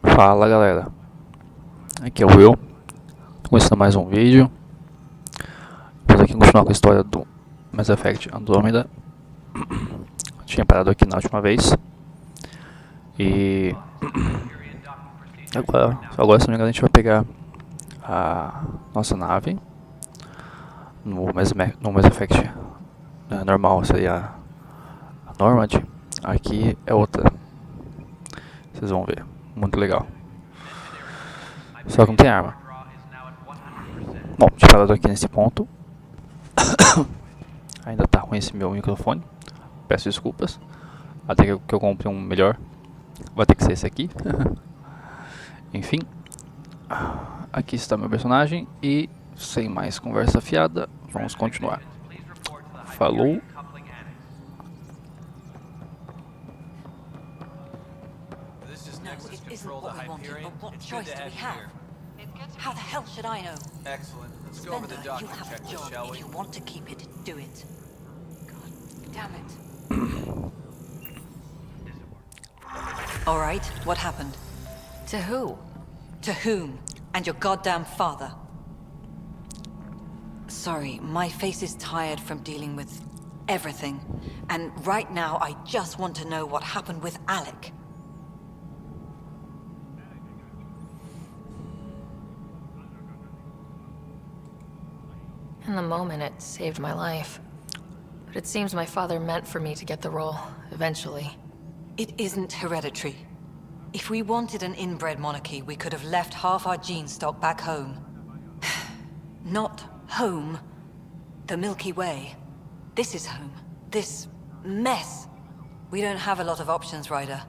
Fala galera, aqui é o Will, começando mais um vídeo. Vamos aqui continuar com a história do Effect Andromeda. Tinha parado aqui na última vez. E agora se não me engano, a gente vai pegar a nossa nave no Mass Effect normal, seria a Normandy. Aqui é outra, vocês vão ver, muito legal. Só que não tem arma. Bom, tinha parado aqui nesse ponto. Ainda tá ruim esse meu microfone, peço desculpas. Até que eu compre um melhor, vai ter que ser esse aqui. Enfim, aqui está meu personagem e sem mais conversa fiada, vamos continuar. Falou. How the hell should I know? Excellent. Let's go over the Spender, you docking have a checklist, job. shall we? If you want to keep it, do it. God damn it. All right, what happened? To who? To whom? And your goddamn father. Sorry, my face is tired from dealing with everything. And right now, I just want to know what happened with Alec. In the moment, it saved my life. But it seems my father meant for me to get the role, eventually. It isn't hereditary. If we wanted an inbred monarchy, we could have left half our gene stock back home. Not home. The Milky Way. This is home. This mess. We don't have a lot of options, Ryder.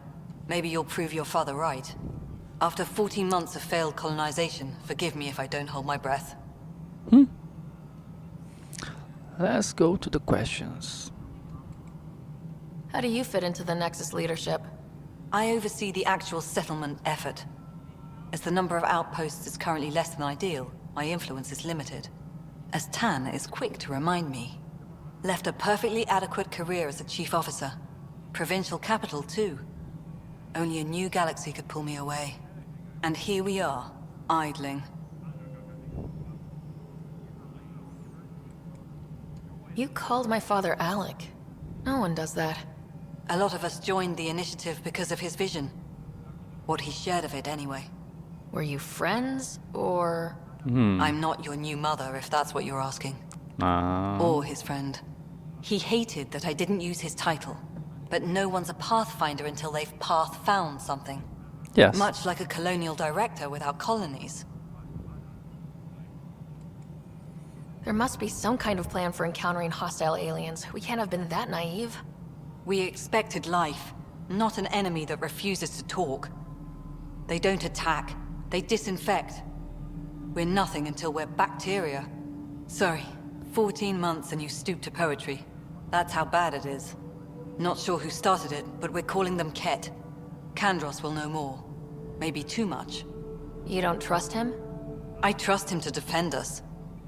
Maybe you'll prove your father right. After 14 months of failed colonization, forgive me if I don't hold my breath. Let's go to the questions. How do you fit into the Nexus leadership? I oversee the actual settlement effort. As the number of outposts is currently less than ideal, my influence is limited. As Tan is quick to remind me. Left a perfectly adequate career as a chief officer. Provincial capital, too. Only a new galaxy could pull me away. And here we are, idling. You called my father Alec. No one does that. A lot of us joined the initiative because of his vision. What he shared of it, anyway. Were you friends, or...? I'm not your new mother, if that's what you're asking. Or his friend. He hated that I didn't use his title. But no one's a pathfinder until they've path-found something. Yes. Much like a colonial director without colonies. There must be some kind of plan for encountering hostile aliens. We can't have been that naive. We expected life, not an enemy that refuses to talk. They don't attack, they disinfect. We're nothing until we're bacteria. Sorry, 14 months and you stoop to poetry. That's how bad it is. Not sure who started it, but we're calling them Ket. Kandros will know more. Maybe too much. You don't trust him? I trust him to defend us.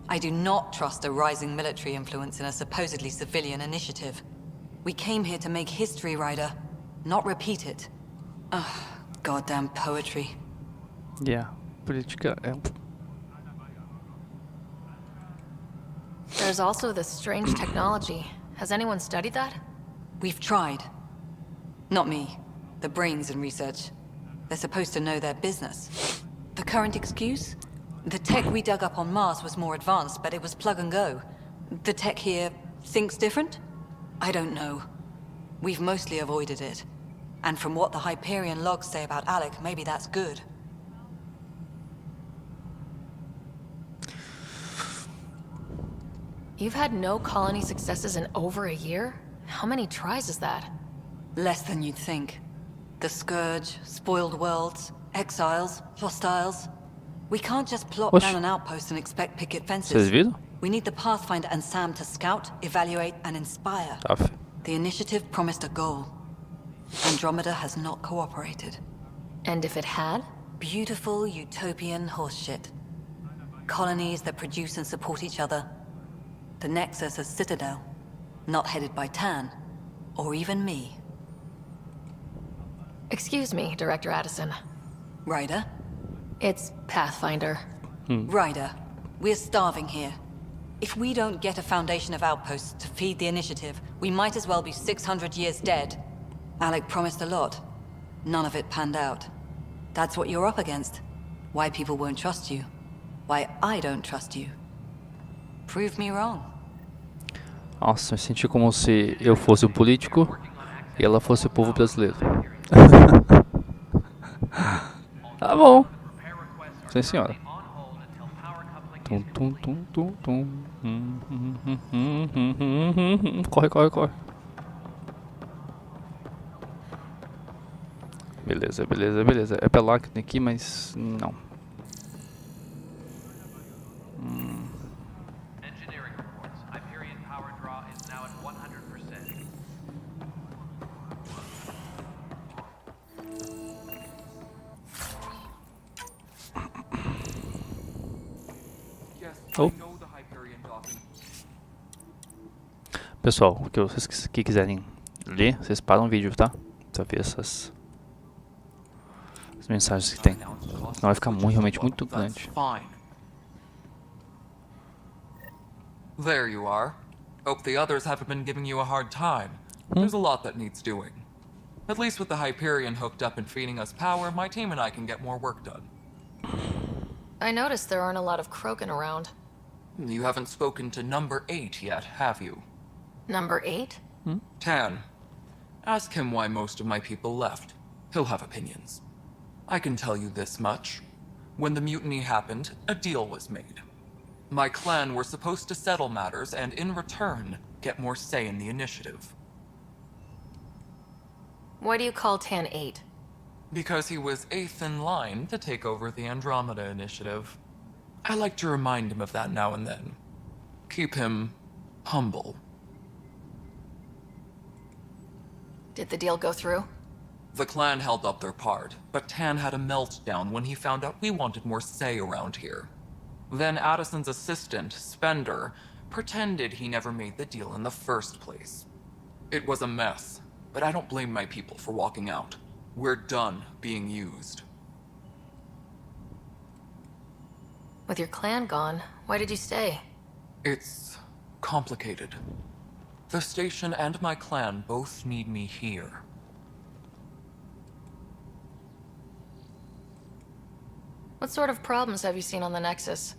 I do not trust a rising military influence in a supposedly civilian initiative. We came here to make history, Ryder, not repeat it. Ugh, goddamn poetry. Yeah, política é... There's also this strange technology. Has anyone studied that? We've tried. Not me. The brains in research. They're supposed to know their business. The current excuse? The tech we dug up on Mars was more advanced, but it was plug and go. The tech here thinks different? I don't know. We've mostly avoided it. And from what the Hyperion logs say about Alec, maybe that's good. You've had no colony successes in over a year? How many tries is that? Less than you'd think. The Scourge, spoiled worlds, exiles, hostiles. We can't just plop down an outpost and expect picket fences. Vocês viram? We need the Pathfinder and Sam to scout, evaluate, and inspire. Aff. The initiative promised a goal. Andromeda has not cooperated. And if it had? Beautiful utopian horseshit. Colonies that produce and support each other. The Nexus as Citadel. Not headed by Tan. Or even me. Excuse me, Director Addison. Ryder? It's Pathfinder. Ryder, we're starving here. If we don't get a foundation of outposts to feed the initiative, we might as well be 600 years dead. Alec promised a lot. None of it panned out. That's what you're up against. Why people won't trust you. Why I don't trust you. Prove me wrong. Nossa, eu senti como se eu fosse o político e ela fosse o povo brasileiro. Tá bom. Sim, senhora. Tum, tum, tum, tum, tum. Corre, corre, corre. Beleza, beleza, beleza. É pra lá que tem aqui, mas não. Engineering reports. Hyperion power draw is now at 100%. Yes, Oh. I know the Hyperion docking. Pessoal, o que vocês que quiserem ler, vocês param o vídeo, tá? Pra ver essas as mensagens que tem. Senão vai ficar realmente muito grande. Fine. There you are. Hope the others haven't been giving you a hard time. There's a lot that needs doing. At least with the Hyperion hooked up and feeding us power, my team and I can get more work done. I noticed there aren't a lot of Krogan around. You haven't spoken to number 8 yet, have you? Number 8? Tan. Ask him why most of my people left. He'll have opinions. I can tell you this much. When the mutiny happened, a deal was made. My clan were supposed to settle matters and, in return, get more say in the initiative. Why do you call Tan 8? Because he was 8th in line to take over the Andromeda initiative. I like to remind him of that now and then. Keep him humble. Did the deal go through? The clan held up their part, but Tan had a meltdown when he found out we wanted more say around here. Then Addison's assistant, Spender, pretended he never made the deal in the first place. It was a mess, but I don't blame my people for walking out. We're done being used. With your clan gone, why did you stay? It's complicated. The station and my clan both need me here. What sort of problems have you seen on the Nexus?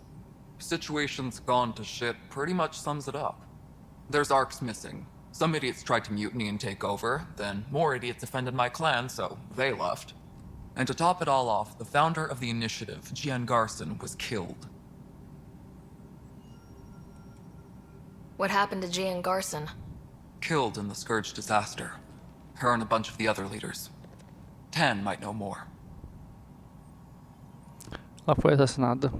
Situation's gone to shit pretty much sums it up. There's arcs missing. Some idiots tried to mutiny and take over, then more idiots offended my clan, so they left. And to top it all off, the founder of the initiative, Gian Garson, was killed. What happened to Gian Garson? Killed in the Scourge disaster. Her and a bunch of the other leaders. Tan might know more. Ela foi assassinada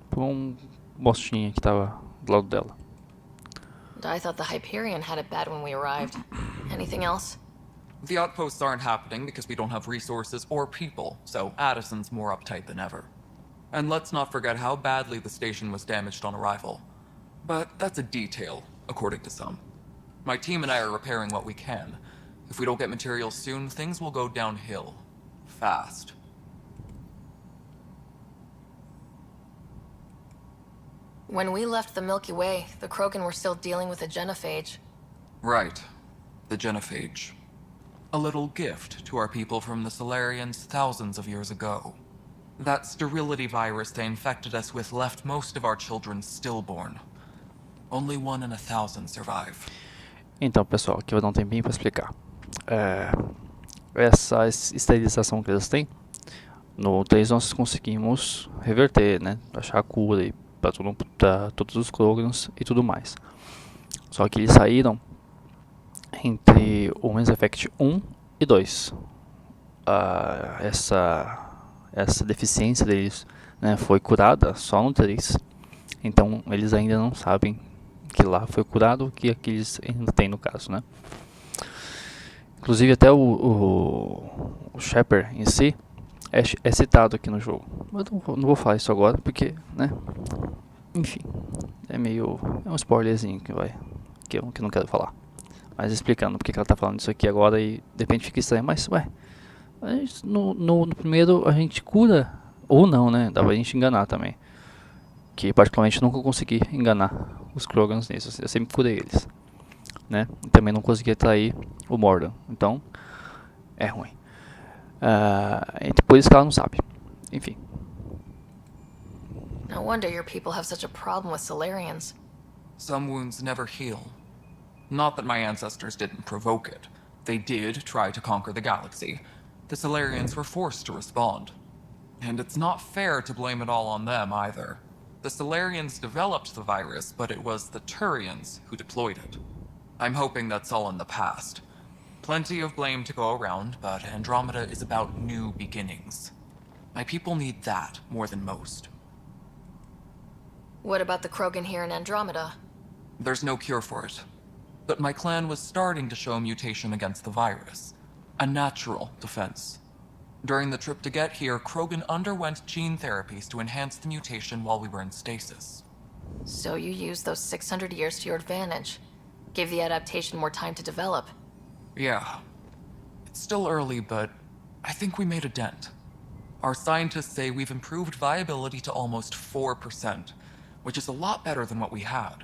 por bostinha que tava do lado dela. I thought the Hyperion had it bad when we arrived. Anything else? The outposts aren't happening because we don't have resources or people, so Addison's more uptight than ever. And let's not forget how badly the station was damaged on arrival. But that's a detail, according to some. My team and I are repairing what we can. If we don't get materials soon, things will go downhill. Fast. When we left the Milky Way, the Krogan were still dealing with a genophage. Right. The genophage. A little gift to our people from the Solarians thousands of years ago. That sterility virus they infected us with left most of our children stillborn. Only 1 in 1,000 survive. Então, pessoal, aqui eu vou dar um tempinho para explicar. Essa esterilização que eles têm, no 3 nós conseguimos reverter, né? Achar a cura para todos os Krogans e tudo mais. Só que eles saíram entre o Mass Effect 1 e 2. Essa deficiência deles, né, foi curada só no 3. Então eles ainda não sabem que lá foi curado, que aqui eles ainda tem no caso, né? Inclusive até o Shepard em si é citado aqui no jogo. Mas não vou falar isso agora porque, né? Enfim, é um spoilerzinho que eu não quero falar. Mas explicando porque que ela tá falando isso aqui agora e de repente fica estranho, mas ué, No primeiro a gente cura, ou não, né? Dá pra gente enganar também. Que particularmente nunca consegui enganar os Krogans nisso, eu sempre curei eles, né? E também não consegui atrair o Mordan, então é ruim. Por isso que ela não sabe. Enfim. No wonder your people have such a problem with Solarians. Some wounds never heal. Not that my ancestors didn't provoke it. They did try to conquer the galaxy. The Solarians were forced to respond. And it's not fair to blame it all on them either. The Solarians developed the virus, but it was the Turians who deployed it. I'm hoping that's all in the past. Plenty of blame to go around, but Andromeda is about new beginnings. My people need that more than most. What about the Krogan here in Andromeda? There's no cure for it. But my clan was starting to show mutation against the virus. A natural defense. During the trip to get here, Krogan underwent gene therapies to enhance the mutation while we were in stasis. So you used those 600 years to your advantage. Gave the adaptation more time to develop. Yeah. It's still early, but I think we made a dent. Our scientists say we've improved viability to almost 4%, which is a lot better than what we had.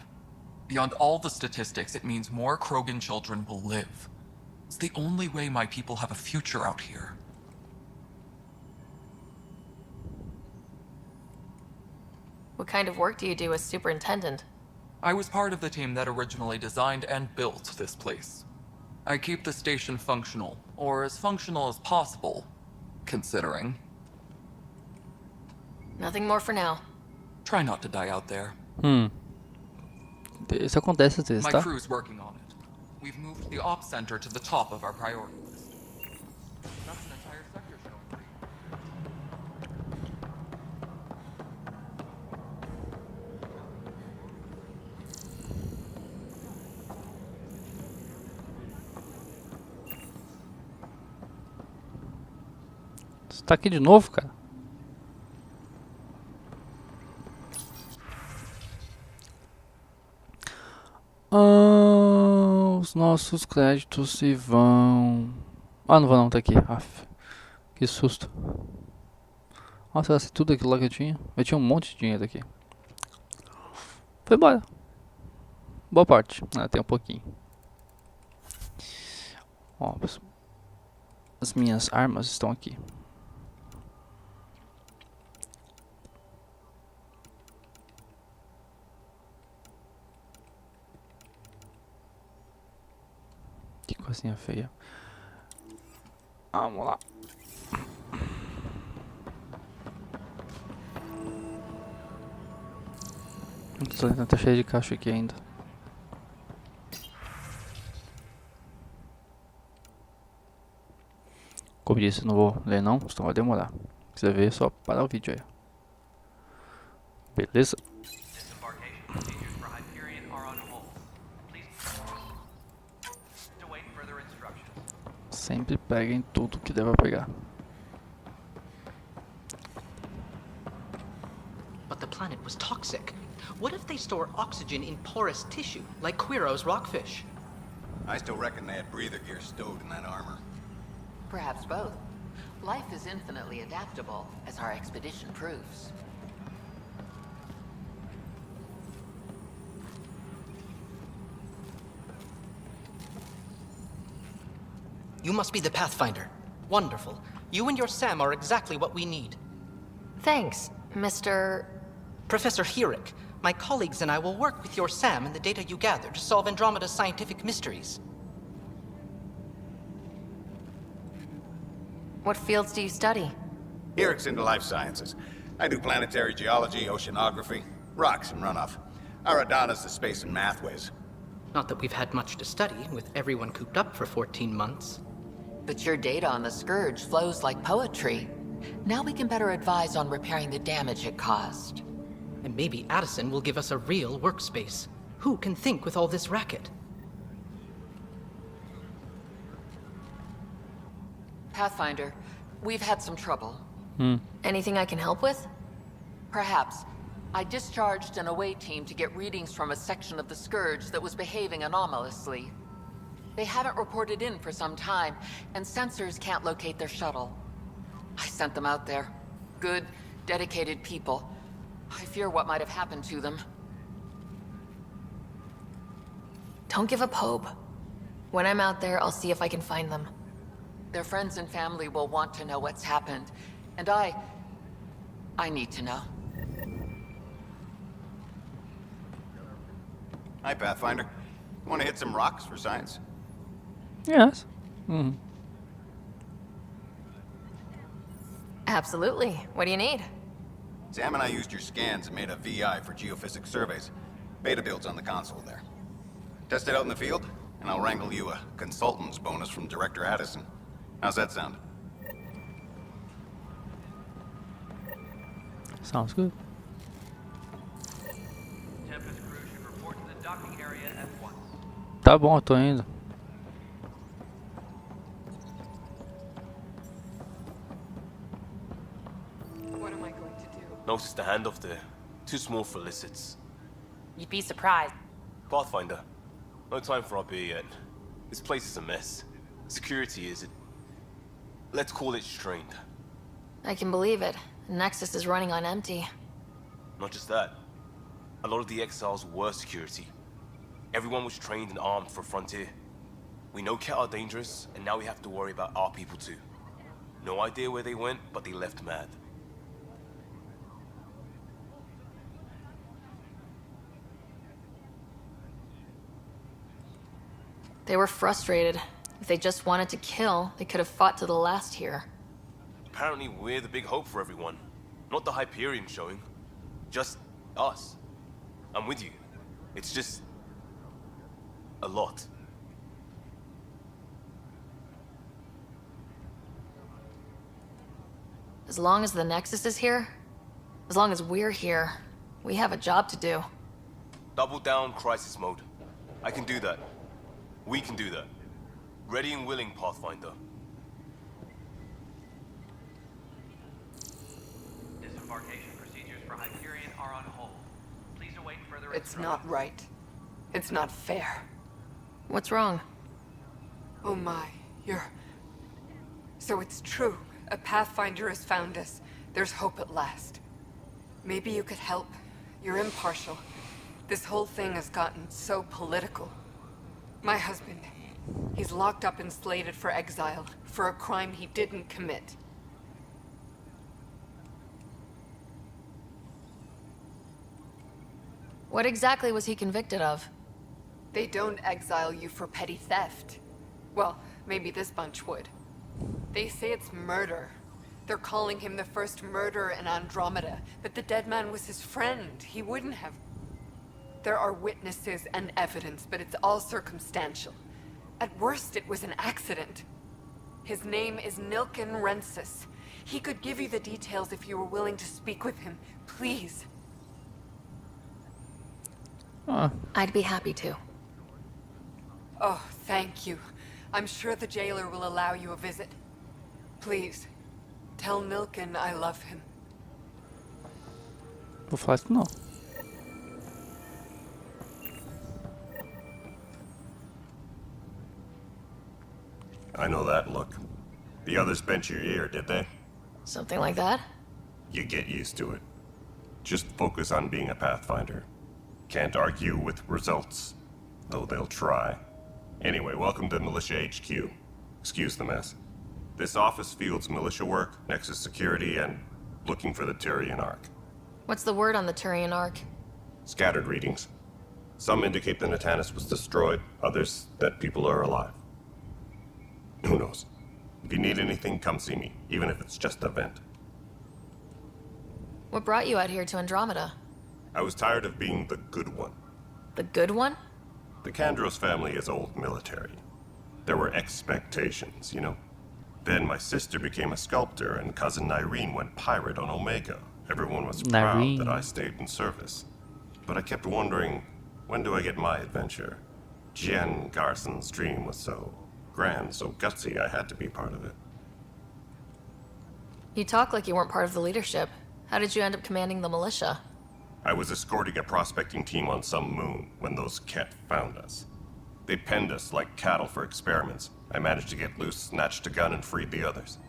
Beyond all the statistics, it means more Krogan children will live. It's the only way my people have a future out here. What kind of work do you do as superintendent? I was part of the team that originally designed and built this place. I keep the station functional, or as functional as possible, considering. Nothing more for now. Try not to die out there. Isso acontece às vezes, My tá? crew's working on it. We've moved the ops center to the top of our priority list. That's an entire sector shown free. Você tá aqui de novo, cara? Os nossos créditos se vão... Ah, não vão não, tá aqui. Aff, que susto. Nossa, era tudo aquilo lá que eu tinha. Eu tinha um monte de dinheiro aqui. Foi embora. Boa parte. Tem um pouquinho. Ó, as minhas armas estão aqui. Que coisinha feia. Vamos lá. Tá cheio de caixa aqui ainda. Como disse, não vou ler não, senão vai demorar. Se quiser ver, é só parar o vídeo aí. Beleza? Sempre peguem tudo que deva pegar. But the planet was toxic. What if they store oxygen in porous tissue, like Quiro's rockfish? I still reckon they had breather gear stowed in that armor. Perhaps both. Life is infinitely adaptable, as our expedition proves. You must be the Pathfinder. Wonderful. You and your Sam are exactly what we need. Thanks, Mr. Professor Herrick, my colleagues and I will work with your Sam and the data you gather to solve Andromeda's scientific mysteries. What fields do you study? Herrick's into life sciences. I do planetary geology, oceanography, rocks and runoff. Aradana's the space and math whiz. Not that we've had much to study, with everyone cooped up for 14 months. But your data on the Scourge flows like poetry. Now we can better advise on repairing the damage it caused. And maybe Addison will give us a real workspace. Who can think with all this racket? Pathfinder, we've had some trouble. Anything I can help with? Perhaps. I discharged an away team to get readings from a section of the Scourge that was behaving anomalously. They haven't reported in for some time, and sensors can't locate their shuttle. I sent them out there. Good, dedicated people. I fear what might have happened to them. Don't give up hope. When I'm out there, I'll see if I can find them. Their friends and family will want to know what's happened. And I need to know. Hi, Pathfinder. Want to hit some rocks for science? Yes. Absolutely. What do you need? Sam and I used your scans and made a VI for geophysics surveys. Beta builds on the console there. Test it out in the field, and I'll wrangle you a consultant's bonus from Director Addison. How's that sound? Sounds good. Tempest crew should report to the docking area at once. Tá bom, eu tô indo. What am I going to do? Notice the handoff there. Too small for lizards. You'd be surprised. Pathfinder, no time for our beer yet. This place is a mess. Security is, let's call it strained. I can believe it. The Nexus is running on empty. Not just that. A lot of the exiles were security. Everyone was trained and armed for Frontier. We know Ket are dangerous, and now we have to worry about our people too. No idea where they went, but they left mad. They were frustrated. If they just wanted to kill, they could have fought to the last here. Apparently we're the big hope for everyone. Not the Hyperion showing. Just us. I'm with you. It's just... a lot. As long as the Nexus is here, as long as we're here, we have a job to do. Double down crisis mode. I can do that. We can do that. Ready and willing, Pathfinder. Disembarkation procedures for Hyperion are on hold. Please await further It's instructions. not right. It's not fair. What's wrong? Oh my, you're... So it's true. A Pathfinder has found us. There's hope at last. Maybe you could help. You're impartial. This whole thing has gotten so political. My husband, he's locked up and slated for exile for a crime he didn't commit. What exactly was he convicted of? They don't exile you for petty theft. Well, maybe this bunch would. They say it's murder. They're calling him the first murderer in Andromeda, but the dead man was his friend. He wouldn't have... There are witnesses and evidence, but it's all circumstantial. At worst, it was an accident. His name is Nilken Rensis. He could give you the details if you were willing to speak with him. Please. I'd be happy to. Oh, thank you. I'm sure the jailer will allow you a visit. Please, tell Nilken I love him. Vou falar isso não. I know that look. The others bent your ear, did they? Something like that? You get used to it. Just focus on being a Pathfinder. Can't argue with results, though they'll try. Anyway, welcome to Militia HQ. Excuse the mess. This office fields militia work, Nexus security, and looking for the Turian Ark. What's the word on the Turian Ark? Scattered readings. Some indicate the Natanus was destroyed, others that people are alive. Who knows? If you need anything, come see me, even if it's just a vent. What brought you out here to Andromeda? I was tired of being the good one. The good one? The Kandros family is old military. There were expectations, you know. Then my sister became a sculptor and cousin Irene went pirate on Omega. Everyone was proud that I stayed in service. But I kept wondering, when do I get my adventure? Jen Garson's dream was so grand, so gutsy, I had to be part of it. You talk like you weren't part of the leadership. How did you end up commanding the militia? I was escorting a prospecting team on some moon when those Ket found us. They penned us like cattle for experiments. I managed to get loose, snatched a gun, and freed the others.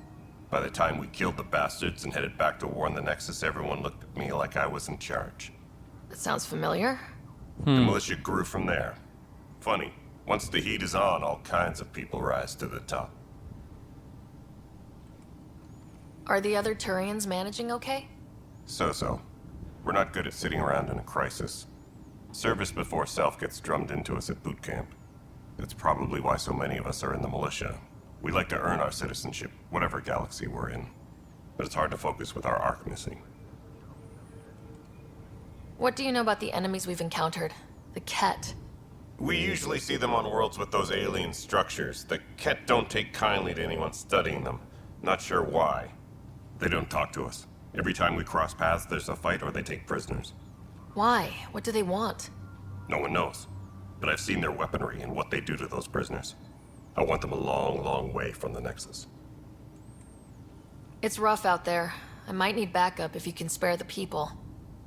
By the time we killed the bastards and headed back to warn the Nexus, everyone looked at me like I was in charge. That sounds familiar. The militia grew from there. Funny, once the heat is on, all kinds of people rise to the top. Are the other Turians managing okay? So-so. We're not good at sitting around in a crisis. Service before self gets drummed into us at boot camp. That's probably why so many of us are in the militia. We like to earn our citizenship, whatever galaxy we're in. But it's hard to focus with our arc missing. What do you know about the enemies we've encountered? The Ket. We usually see them on worlds with those alien structures. The Ket don't take kindly to anyone studying them. Not sure why. They don't talk to us. Every time we cross paths, there's a fight or they take prisoners. Why? What do they want? No one knows. But I've seen their weaponry and what they do to those prisoners. I want them a long, long way from the Nexus. It's rough out there. I might need backup if you can spare the people.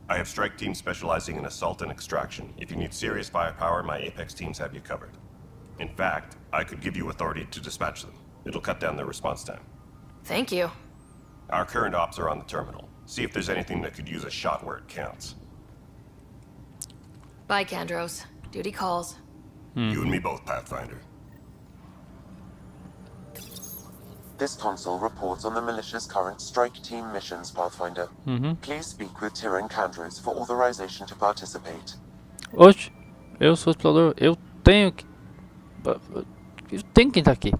I have strike teams specializing in assault and extraction. If you need serious firepower, my Apex teams have you covered. In fact, I could give you authority to dispatch them. It'll cut down their response time. Thank you. Our current ops are on the terminal. See if there's anything that could use a shot where it counts. Bye, Kandros. Duty calls. You and me both, Pathfinder. This console reports on the militia's current strike team missions, Pathfinder. Please speak with Tyrion Kandros for authorization to participate. Oxe, eu sou explorador, eu tenho que... Eu tenho que estar aqui.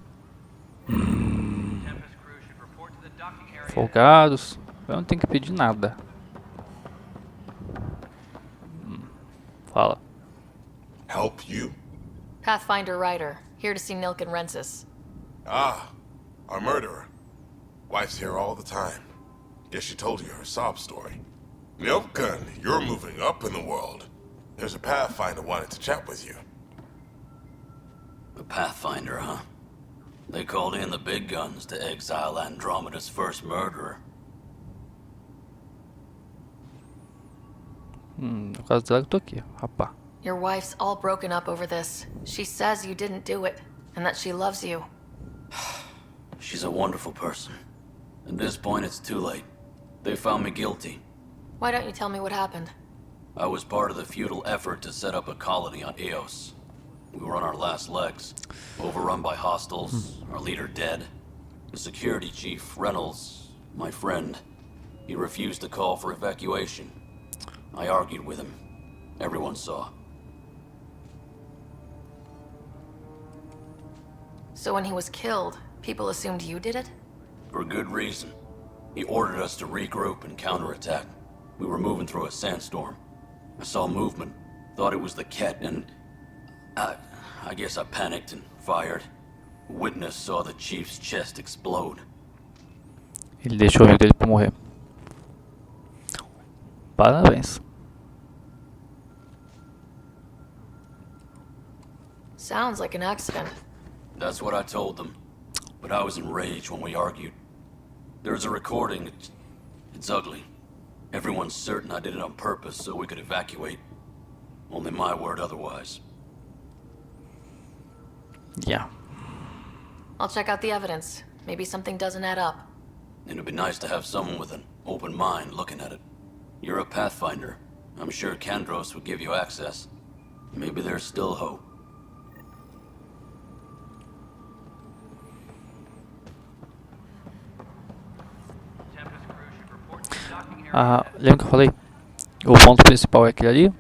Tempest crew should report to the docking area. Folgados, eu não tenho que pedir nada. Fala. Help you? Pathfinder Ryder, here to see Nilk and Rensis. Ah, our murderer. Wife's here all the time. Guess she told you her sob story. Milken, you're moving up in the world. There's a Pathfinder wanted to chat with you. A Pathfinder, huh? They called in the big guns to exile Andromeda's first murderer. No caso dela, eu tô aqui, rapá. Your wife's all broken up over this. She says you didn't do it, and that she loves you. She's a wonderful person. At this point, it's too late. They found me guilty. Why don't you tell me what happened? I was part of the futile effort to set up a colony on Eos. We were on our last legs, overrun by hostiles, our leader dead. The security chief, Reynolds, my friend, he refused to call for evacuation. I argued with him. Everyone saw. So when he was killed, people assumed you did it? For good reason. He ordered us to regroup and counterattack. We were moving through a sandstorm. I saw movement, thought it was the Ket, and I guess I panicked and fired. Witness saw the chief's chest explode. Ele deixou o amigo dele pra morrer. Parabéns. Sounds like an accident. That's what I told them. But I was enraged when we argued. There's a recording. It's ugly. Everyone's certain I did it on purpose so we could evacuate. Only my word otherwise. Yeah. I'll check out the evidence. Maybe something doesn't add up. It'd be nice to have someone with an open mind looking at it. You're a Pathfinder. I'm sure Kandros would give you access. Maybe there's still hope. Tempest crew should report to the docking area. Lembra que eu falei? O ponto principal é aquele ali.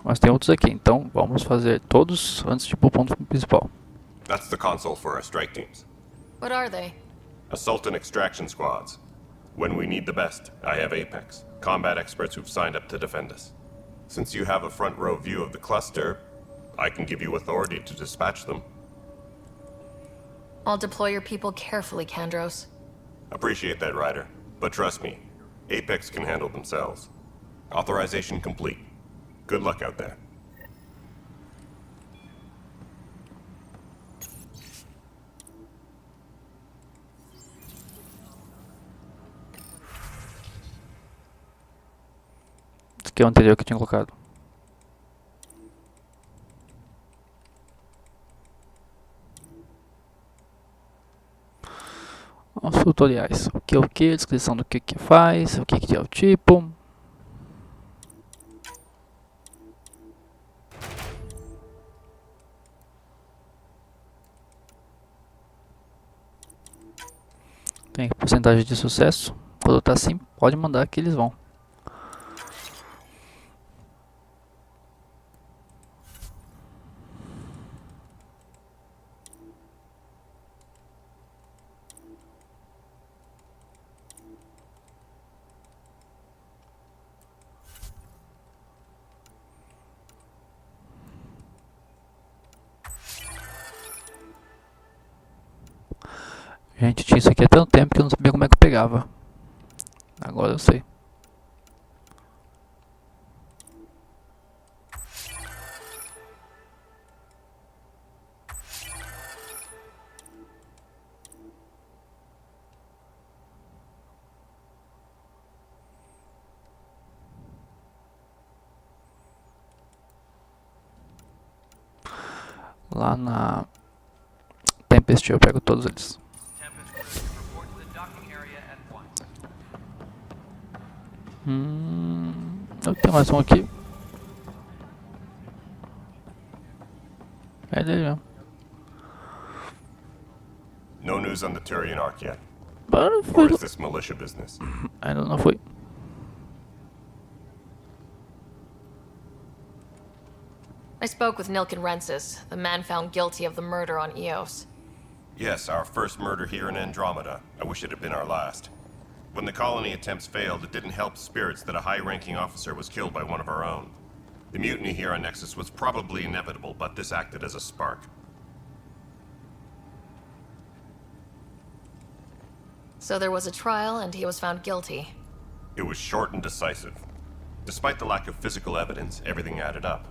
Mas tem outros aqui, então vamos fazer todos antes de ir pro ponto principal. That's the console for our strike teams. What are they? Assault and extraction squads. When we need the best, I have Apex, combat experts who've signed up to defend us. Since you have a front row view of the cluster, I can give you authority to dispatch them. I'll deploy your people carefully, Kandros. Appreciate that, Ryder. But trust me, Apex can handle themselves. Authorization complete. Good luck out there. Esse aqui é o anterior que eu tinha colocado. Os tutoriais. O que, descrição do que faz, o que é o tipo. Tem porcentagem de sucesso. Quando tá assim, pode mandar que eles vão. Gente, tinha isso aqui há tanto tempo que eu não sabia como é que eu pegava. Agora eu sei. Lá na Tempest eu pego todos eles. Eu tenho mais um aqui. É dele mesmo. No news on the Turian Ark yet? Or is this militia business? Ainda não foi. I spoke with Nilken Rensis, the man found guilty of the murder on Eos. Yes, our first murder here in Andromeda. I wish it had been our last. When the colony attempts failed, it didn't help spirits that a high-ranking officer was killed by one of our own. The mutiny here on Nexus was probably inevitable, but this acted as a spark. So there was a trial and he was found guilty. It was short and decisive. Despite the lack of physical evidence, everything added up.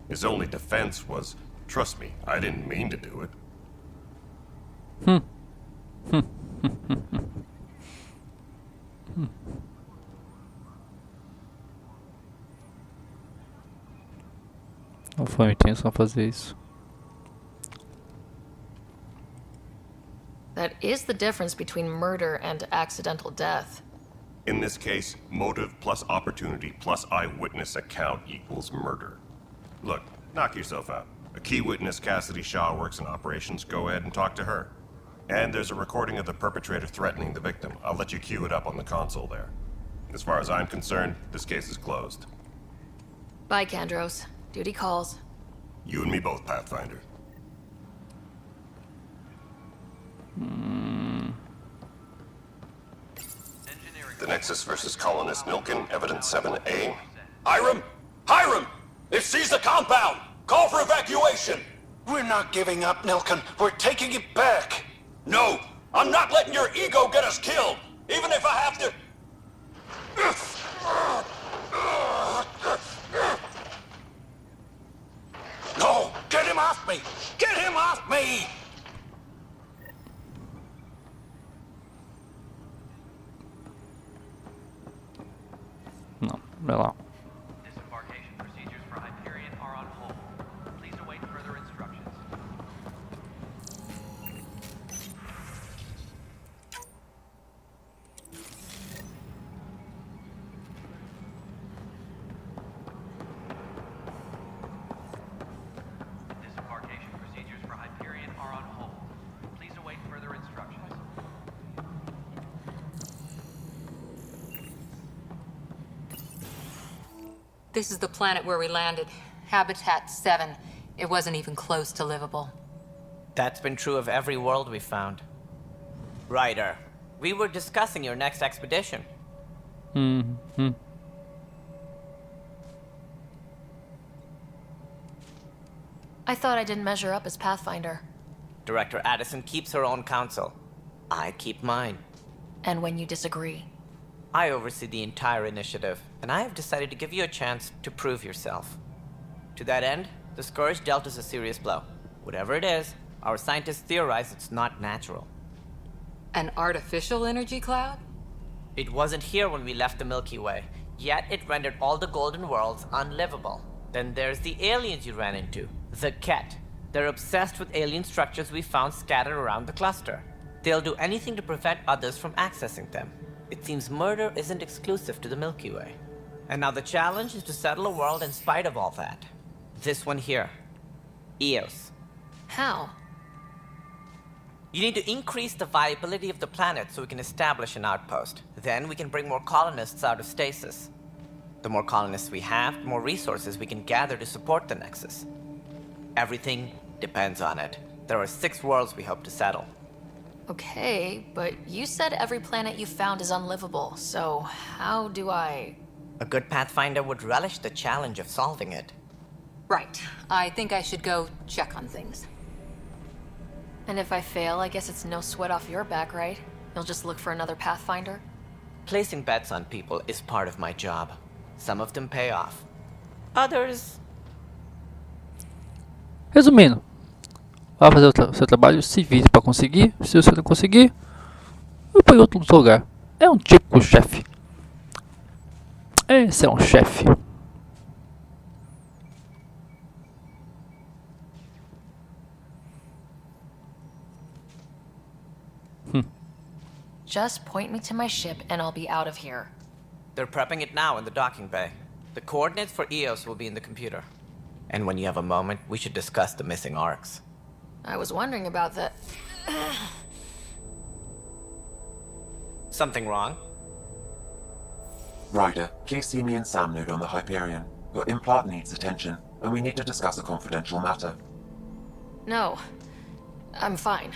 His only defense was, trust me, I didn't mean to do it. Não foi minha intenção fazer isso. That is the difference between murder and accidental death. In this case, motive plus opportunity plus eyewitness account equals murder. Look, knock yourself out. A key witness, Cassidy Shaw, works in operations. Go ahead and talk to her. And there's a recording of the perpetrator threatening the victim. I'll let you cue it up on the console there. As far as I'm concerned, this case is closed. Bye, Kandros. Duty calls. You and me both, Pathfinder. The Nexus versus Colonist Nilken, Evidence 7A. Hiram! Hiram! It seized the compound! Call for evacuation! We're not giving up, Nilken. We're taking it back. No! I'm not letting your ego get us killed! Even if I have to... No! Get him off me! Get him off me! Não, vai lá. Disembarkation procedures for Hyperion are on hold. Please await further instructions. Disembarkation procedures for Hyperion are on hold. Please await further instructions. This is the planet where we landed. Habitat 7. It wasn't even close to livable. That's been true of every world we've found. Ryder, we were discussing your next expedition. I thought I didn't measure up as Pathfinder. Director Addison keeps her own counsel. I keep mine. And when you disagree? I oversee the entire initiative, and I have decided to give you a chance to prove yourself. To that end, the Scourge dealt us a serious blow. Whatever it is, our scientists theorize it's not natural. An artificial energy cloud? It wasn't here when we left the Milky Way, yet it rendered all the golden worlds unlivable. Then there's the aliens you ran into, the Ket. They're obsessed with alien structures we found scattered around the cluster. They'll do anything to prevent others from accessing them. It seems murder isn't exclusive to the Milky Way. And now the challenge is to settle a world in spite of all that. This one here. Eos. How? You need to increase the viability of the planet so we can establish an outpost. Then we can bring more colonists out of stasis. The more colonists we have, the more resources we can gather to support the Nexus. Everything depends on it. There are 6 worlds we hope to settle. Okay, but you said every planet you found is unlivable, so how do I... A good Pathfinder would relish the challenge of solving it. Right. I think I should go check on things. And if I fail, I guess it's no sweat off your back, right? You'll just look for another Pathfinder? Placing bets on people is part of my job. Some of them pay off. Others... Resumindo, vá fazer o seu trabalho, se vire para conseguir. Se você não conseguir, eu pego outro lugar. É um típico chefe. Esse é um chefe. Just point me to my ship and I'll be out of here. They're prepping it now in the docking bay. The coordinates for Eos will be in the computer. And when you have a moment, we should discuss the missing arcs. I was wondering about that. Something wrong? Ryder, please see me and Sam node on the Hyperion. Your implant needs attention, and we need to discuss a confidential matter. No. I'm fine.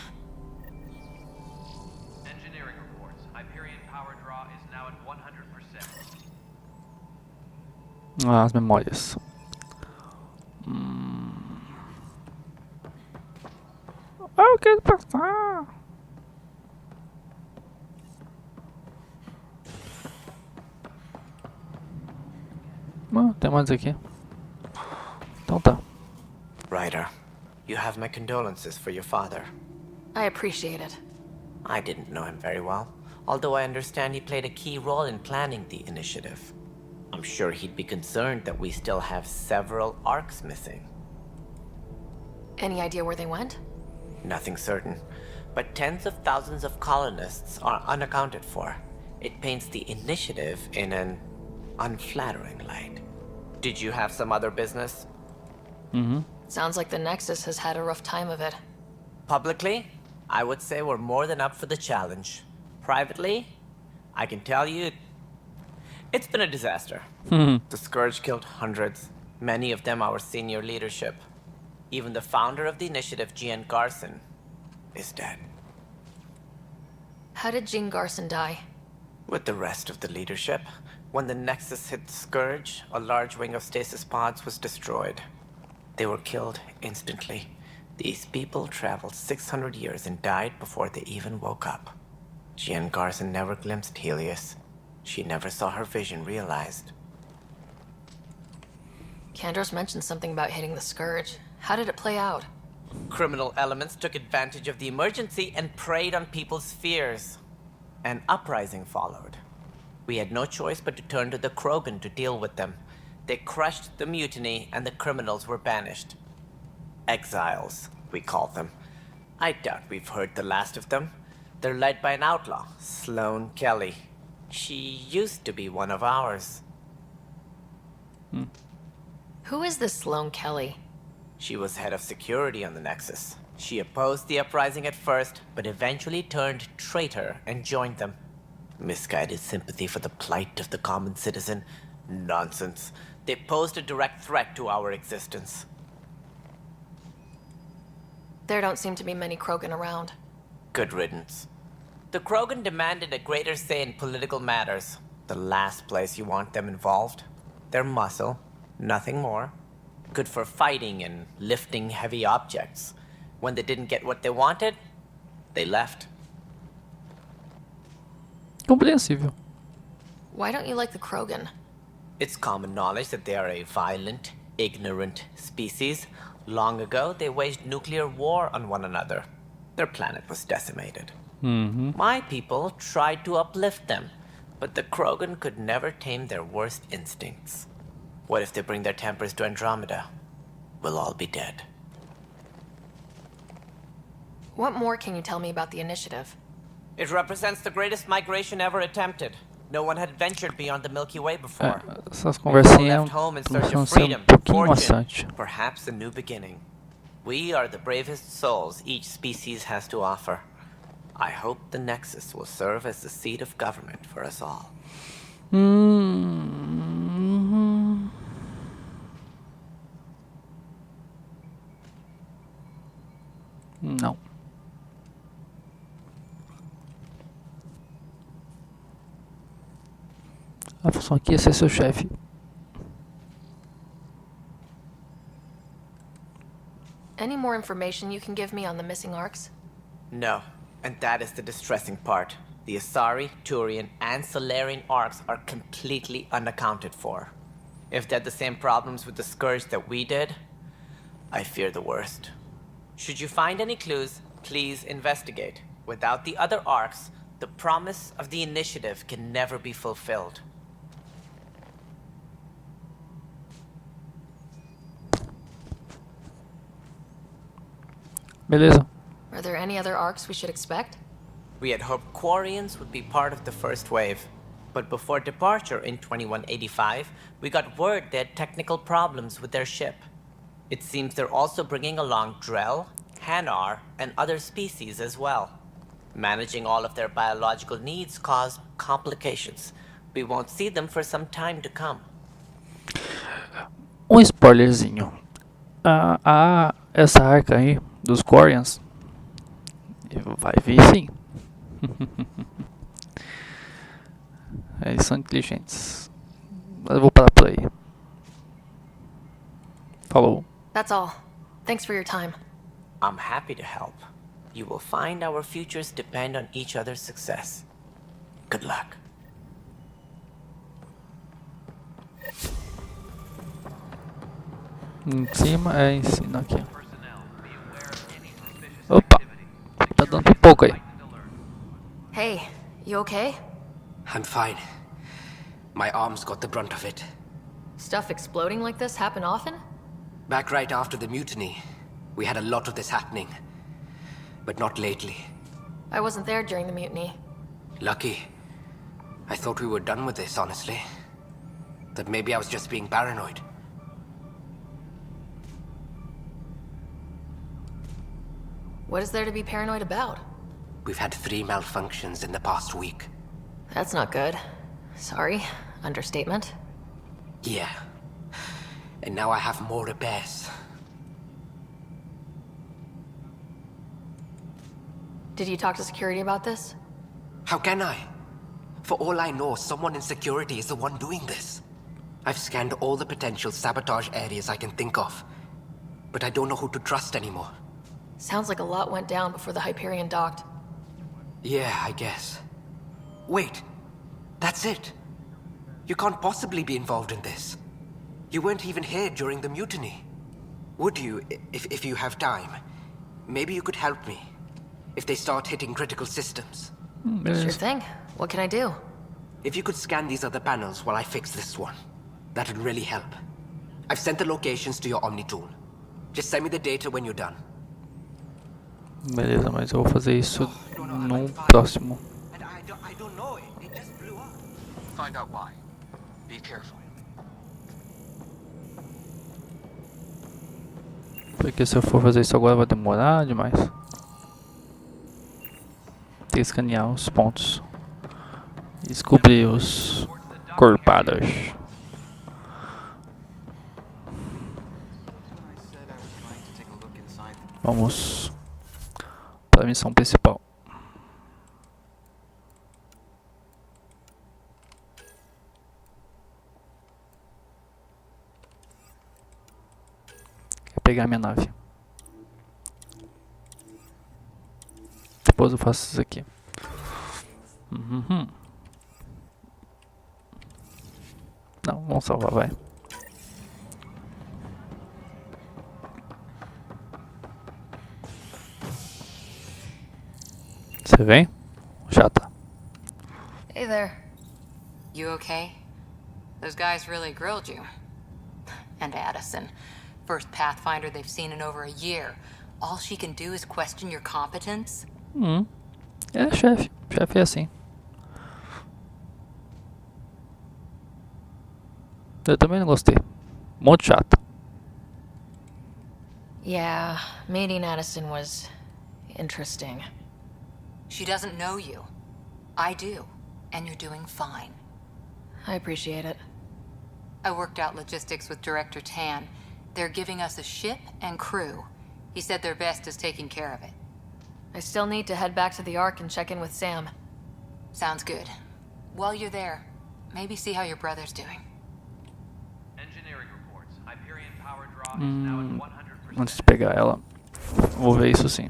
Engineering reports. Hyperion power draw is now at 100%. As memórias. Eu quero passar. Tem mais aqui. Então tá. Ryder, you have my condolences for your father. I appreciate it. I didn't know him very well, although I understand he played a key role in planning the initiative. I'm sure he'd be concerned that we still have several arcs missing. Any idea where they went? Nothing certain, but tens of thousands of colonists are unaccounted for. It paints the initiative in an unflattering light. Did you have some other business? Sounds like the Nexus has had a rough time of it. Publicly, I would say we're more than up for the challenge. Privately, I can tell you, it's been a disaster. The Scourge killed hundreds, many of them our senior leadership. Even the founder of the initiative, Jean Garson, is dead. How did Jean Garson die? With the rest of the leadership, when the Nexus hit the Scourge, a large wing of stasis pods was destroyed. They were killed instantly. These people traveled 600 years and died before they even woke up. Jean Garson never glimpsed Helios. She never saw her vision realized. Kandros mentioned something about hitting the Scourge. How did it play out? Criminal elements took advantage of the emergency and preyed on people's fears. An uprising followed. We had no choice but to turn to the Krogan to deal with them. They crushed the mutiny and the criminals were banished. Exiles, we call them. I doubt we've heard the last of them. They're led by an outlaw, Sloane Kelly. She used to be one of ours. Who is this Sloane Kelly? She was head of security on the Nexus. She opposed the uprising at first, but eventually turned traitor and joined them. Misguided sympathy for the plight of the common citizen? Nonsense. They posed a direct threat to our existence. There don't seem to be many Krogan around. Good riddance. The Krogan demanded a greater say in political matters. The last place you want them involved. They're muscle, nothing more. Good for fighting and lifting heavy objects. When they didn't get what they wanted, they left. Compreensível. Why don't you like the Krogan? It's common knowledge that they are a violent, ignorant species. Long ago, they waged nuclear war on one another. Their planet was decimated. My people tried to uplift them, but the Krogan could never tame their worst instincts. What if they bring their tempers to Andromeda? We'll all be dead. What more can you tell me about the initiative? It represents the greatest migration ever attempted. No one had ventured beyond the Milky Way before. Essas conversinhas Left home in search precisam of ser freedom, pouquinho fortune, maçante. perhaps a new beginning. We are the bravest souls each species has to offer. I hope the Nexus will serve as the seat of government for us all. Não. A função aqui é ser seu chefe. Any more information you can give me on the missing arcs? No, and that is the distressing part. The Asari, Turian, and Solarian arcs are completely unaccounted for. If they had the same problems with the Scourge that we did, I fear the worst. Should you find any clues, please investigate. Without the other arcs, the promise of the Initiative can never be fulfilled. Beleza. Are there any other arcs we should expect? We had hoped Quarians would be part of the first wave. But before departure in 2185, we got word they had technical problems with their ship. It seems they're also bringing along Drell, Hanar, and other species as well. Managing all of their biological needs caused complications. We won't see them for some time to come. Spoilerzinho. Essa arca aí dos Quarians vai vir sim. Eles são inteligentes. Mas eu vou parar por aí. Falou. That's all. Thanks for your time. I'm happy to help. You will find our futures depend on each other's success. Good luck. Em cima em cima aqui. Opa! Tá dando pipoco aí. Hey, you okay? I'm fine. My arms got the brunt of it. Stuff exploding like this happen often? Back right after the mutiny, we had a lot of this happening. But not lately. I wasn't there during the mutiny. Lucky. I thought we were done with this, honestly. That maybe I was just being paranoid. What is there to be paranoid about? We've had 3 malfunctions in the past week. That's not good. Sorry. Understatement. Yeah. And now I have more repairs. Did you talk to security about this? How can I? For all I know, someone in security is the one doing this. I've scanned all the potential sabotage areas I can think of. But I don't know who to trust anymore. Sounds like a lot went down before the Hyperion docked. Yeah, I guess. Wait. That's it. You can't possibly be involved in this. You weren't even here during the mutiny. Would you, if you have time? Maybe you could help me. If they start hitting critical systems. Sure thing. What can I do? If you could scan these other panels while I fix this one, that would really help. I've sent the locations to your Omni tool. Just send me the data when you're done. Beleza, mas eu vou fazer isso no próximo. I don't know. It just blew up. Find out why. Be careful. Porque se eu for fazer isso agora vai demorar demais. Tem que escanear os pontos. Descobrir os culpados. Vamos para a missão principal. Quer pegar minha nave. Depois eu faço isso aqui. Não, vamos salvar, vai. Você vem? Chata. Hey there. You okay? Those guys really grilled you. And Addison. First Pathfinder they've seen in over a year. All she can do is question your competence? É, chefe. Chefe é assim. Eu também não gostei. Muito chato. Yeah, meeting Addison was interesting. She doesn't know you. I do. And you're doing fine. I appreciate it. I worked out logistics with Director Tan. They're giving us a ship and crew. He said their best is taking care of it. I still need to head back to the Ark and check in with Sam. Sounds good. While you're there, maybe see how your brother's doing. Engineering reports. Hyperion power draw is now at 100%. Antes de pegar ela, vou ver isso sim.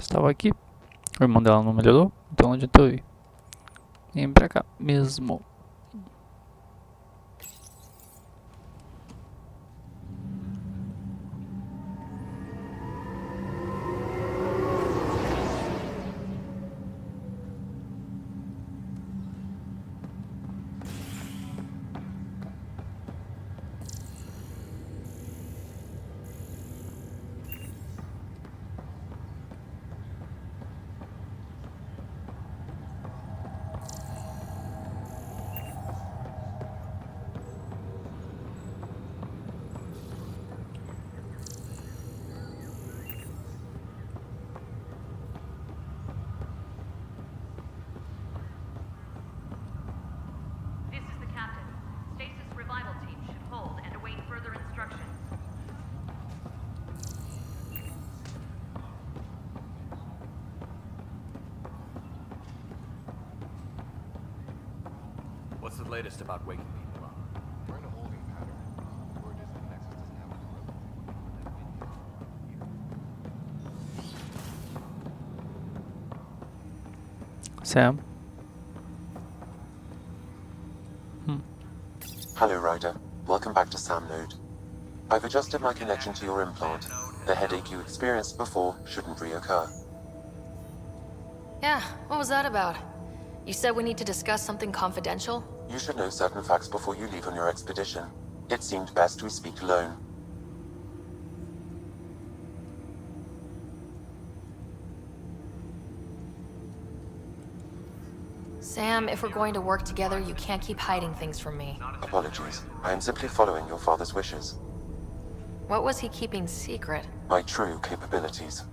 Estava aqui. O irmão dela não melhorou, então onde eu ir? Vem pra cá mesmo. This is the captain. Stasis revival team should hold and await further instructions. What's the latest about waking people up? We're in a holding pattern. Word is the nexus doesn't have a Sam. Hello, Ryder. Welcome back to Sam Node. I've adjusted my connection to your implant. The headache you experienced before shouldn't reoccur. Yeah, what was that about? You said we need to discuss something confidential? You should know certain facts before you leave on your expedition. It seemed best we speak alone. Sam, if we're going to work together, you can't keep hiding things from me. Apologies. I am simply following your father's wishes. What was he keeping secret? My true capabilities.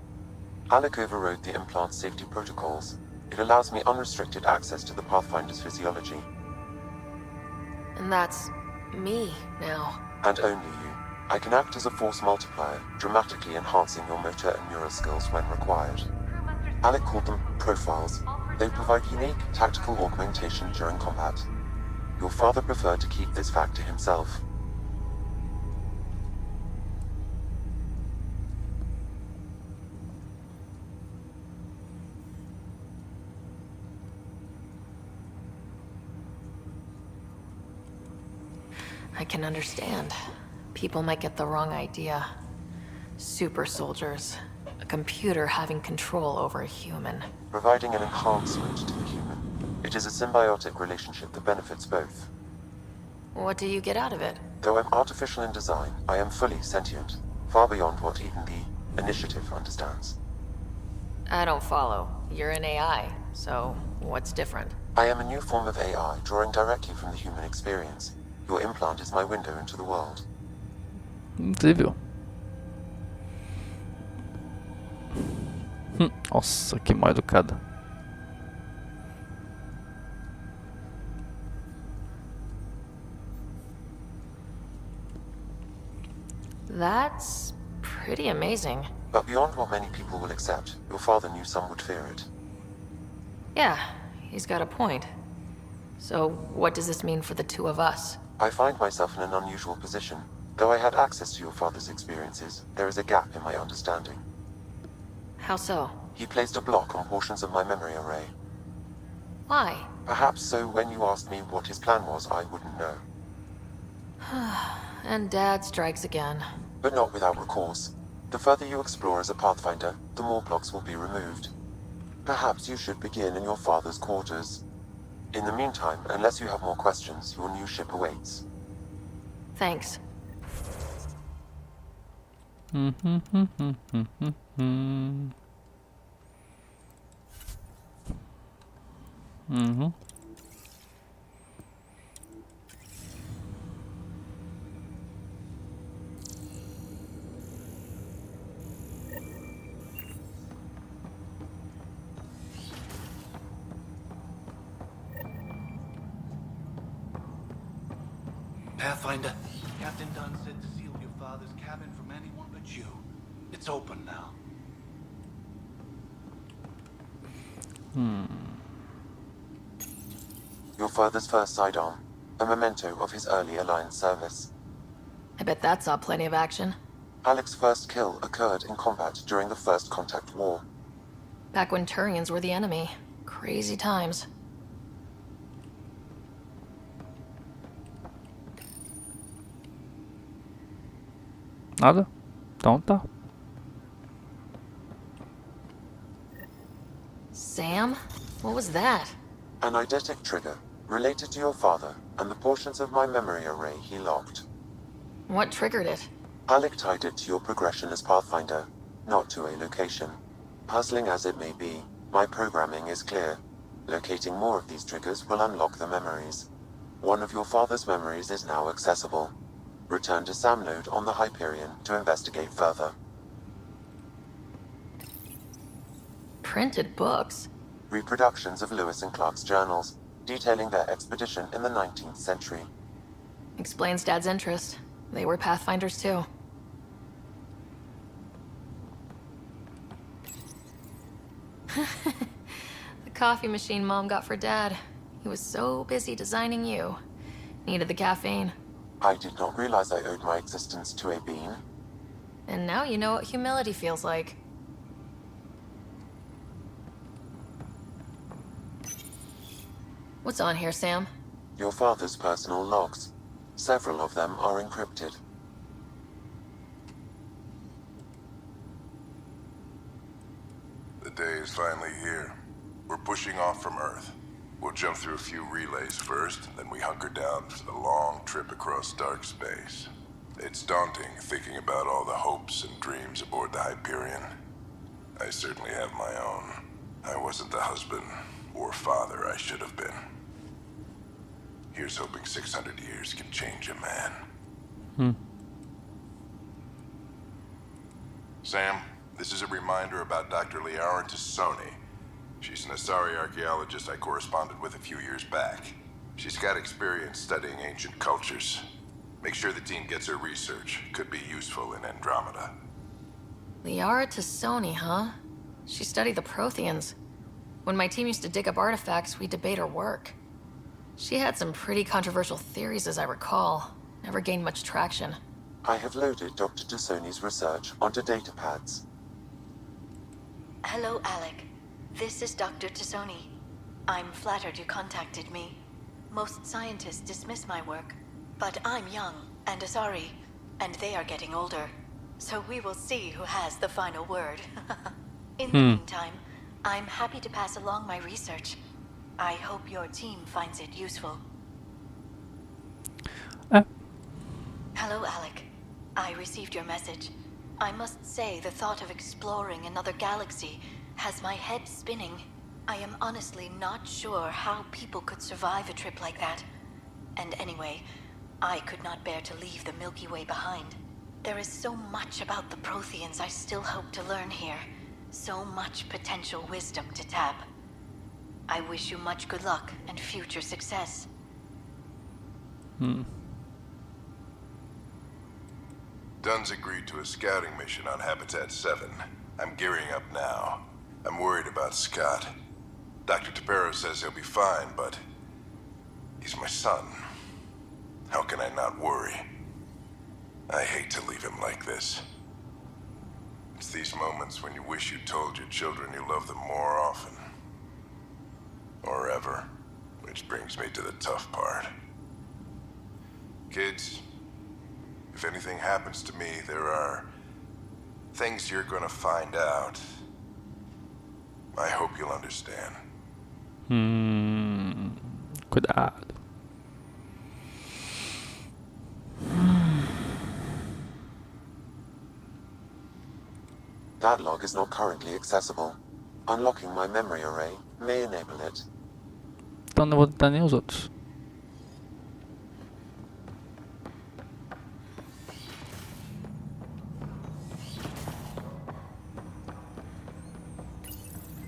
Alec overrode the implant's safety protocols. It allows me unrestricted access to the Pathfinder's physiology. And that's me now. And only you. I can act as a force multiplier, dramatically enhancing your motor and neural skills when required. Alec called them profiles. They provide unique tactical augmentation during combat. Your father preferred to keep this fact to himself. I can understand. People might get the wrong idea. Super soldiers. A computer having control over a human. Providing an enhancement to the human. It is a symbiotic relationship that benefits both. What do you get out of it? Though I'm artificial in design, I am fully sentient. Far beyond what even the Initiative understands. I don't follow. You're an AI, so what's different? I am a new form of AI, drawing directly from the human experience. Your implant is my window into the world. Incrível. Nossa, que mal educada. That's pretty amazing. But beyond what many people will accept, your father knew some would fear it. Yeah, he's got a point. So, what does this mean for the two of us? I find myself in an unusual position. Though I had access to your father's experiences, there is a gap in my understanding. How so? He placed a block on portions of my memory array. Why? Perhaps so when you asked me what his plan was, I wouldn't know. And Dad strikes again. But not without recourse. The further you explore as a Pathfinder, the more blocks will be removed. Perhaps you should begin in your father's quarters. In the meantime, unless you have more questions, your new ship awaits. Thanks. Pathfinder? Captain Dunn said to seal your father's cabin from anyone but you. It's open now. Your father's first sidearm, a memento of his early Alliance service. I bet that saw plenty of action. Alec's first kill occurred in combat during the First Contact War. Back when Turians were the enemy. Crazy times. Nada? Então tá. Sam? What was that? An eidetic trigger, related to your father, and the portions of my memory array he locked. What triggered it? Alec tied it to your progression as Pathfinder, not to a location. Puzzling as it may be, my programming is clear. Locating more of these triggers will unlock the memories. One of your father's memories is now accessible. Return to Sam Node on the Hyperion to investigate further. Printed books? Reproductions of Lewis and Clark's journals, detailing their expedition in the 19th century. Explains Dad's interest. They were Pathfinders too. The coffee machine Mom got for Dad. He was so busy designing you. Needed the caffeine. I did not realize I owed my existence to a bean. And now you know what humility feels like. What's on here, Sam? Your father's personal logs. Several of them are encrypted. The day is finally here. We're pushing off from Earth. We'll jump through a few relays first, then we hunker down for the long trip across dark space. It's daunting thinking about all the hopes and dreams aboard the Hyperion. I certainly have my own. I wasn't the husband or father I should have been. Here's hoping 600 years can change a man. Sam, this is a reminder about Dr. Liara Tassoni. She's an Asari archaeologist I corresponded with a few years back. She's got experience studying ancient cultures. Make sure the team gets her research. Could be useful in Andromeda. Liara Tassoni, huh? She studied the Protheans. When my team used to dig up artifacts, we'd debate her work. She had some pretty controversial theories, as I recall. Never gained much traction. I have loaded Dr. Tassoni's research onto datapads. Hello, Alec. This is Dr. Tassoni. I'm flattered you contacted me. Most scientists dismiss my work, but I'm young and Asari, and they are getting older. So we will see who has the final word. In the meantime, I'm happy to pass along my research. I hope your team finds it useful. Hello, Alec. I received your message. I must say the thought of exploring another galaxy has my head spinning. I am honestly not sure how people could survive a trip like that. And anyway, I could not bear to leave the Milky Way behind. There is so much about the Protheans I still hope to learn here. So much potential wisdom to tap. I wish you much good luck and future success. Dunn's agreed to a scouting mission on Habitat 7. I'm gearing up now. I'm worried about Scott. Dr. Tapero says he'll be fine, but he's my son. How can I not worry? I hate to leave him like this. It's these moments when you wish you told your children you love them more often. Or ever. Which brings me to the tough part. Kids, if anything happens to me, there are things you're gonna find out. I hope you'll understand. Cuidado. That log is not currently accessible. Unlocking my memory array may enable it. Então não vou tentar nem os outros.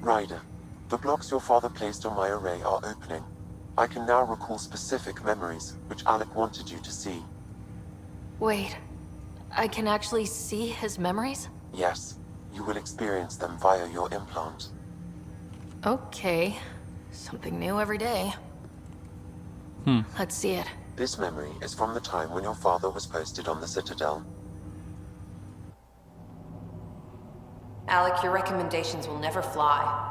Ryder, the blocks your father placed on my array are opening. I can now recall specific memories, which Alec wanted you to see. Wait, I can actually see his memories? Yes, you will experience them via your implant. Okay, something new every day. Let's see it. This memory is from the time when your father was posted on the Citadel. Alec, your recommendations will never fly.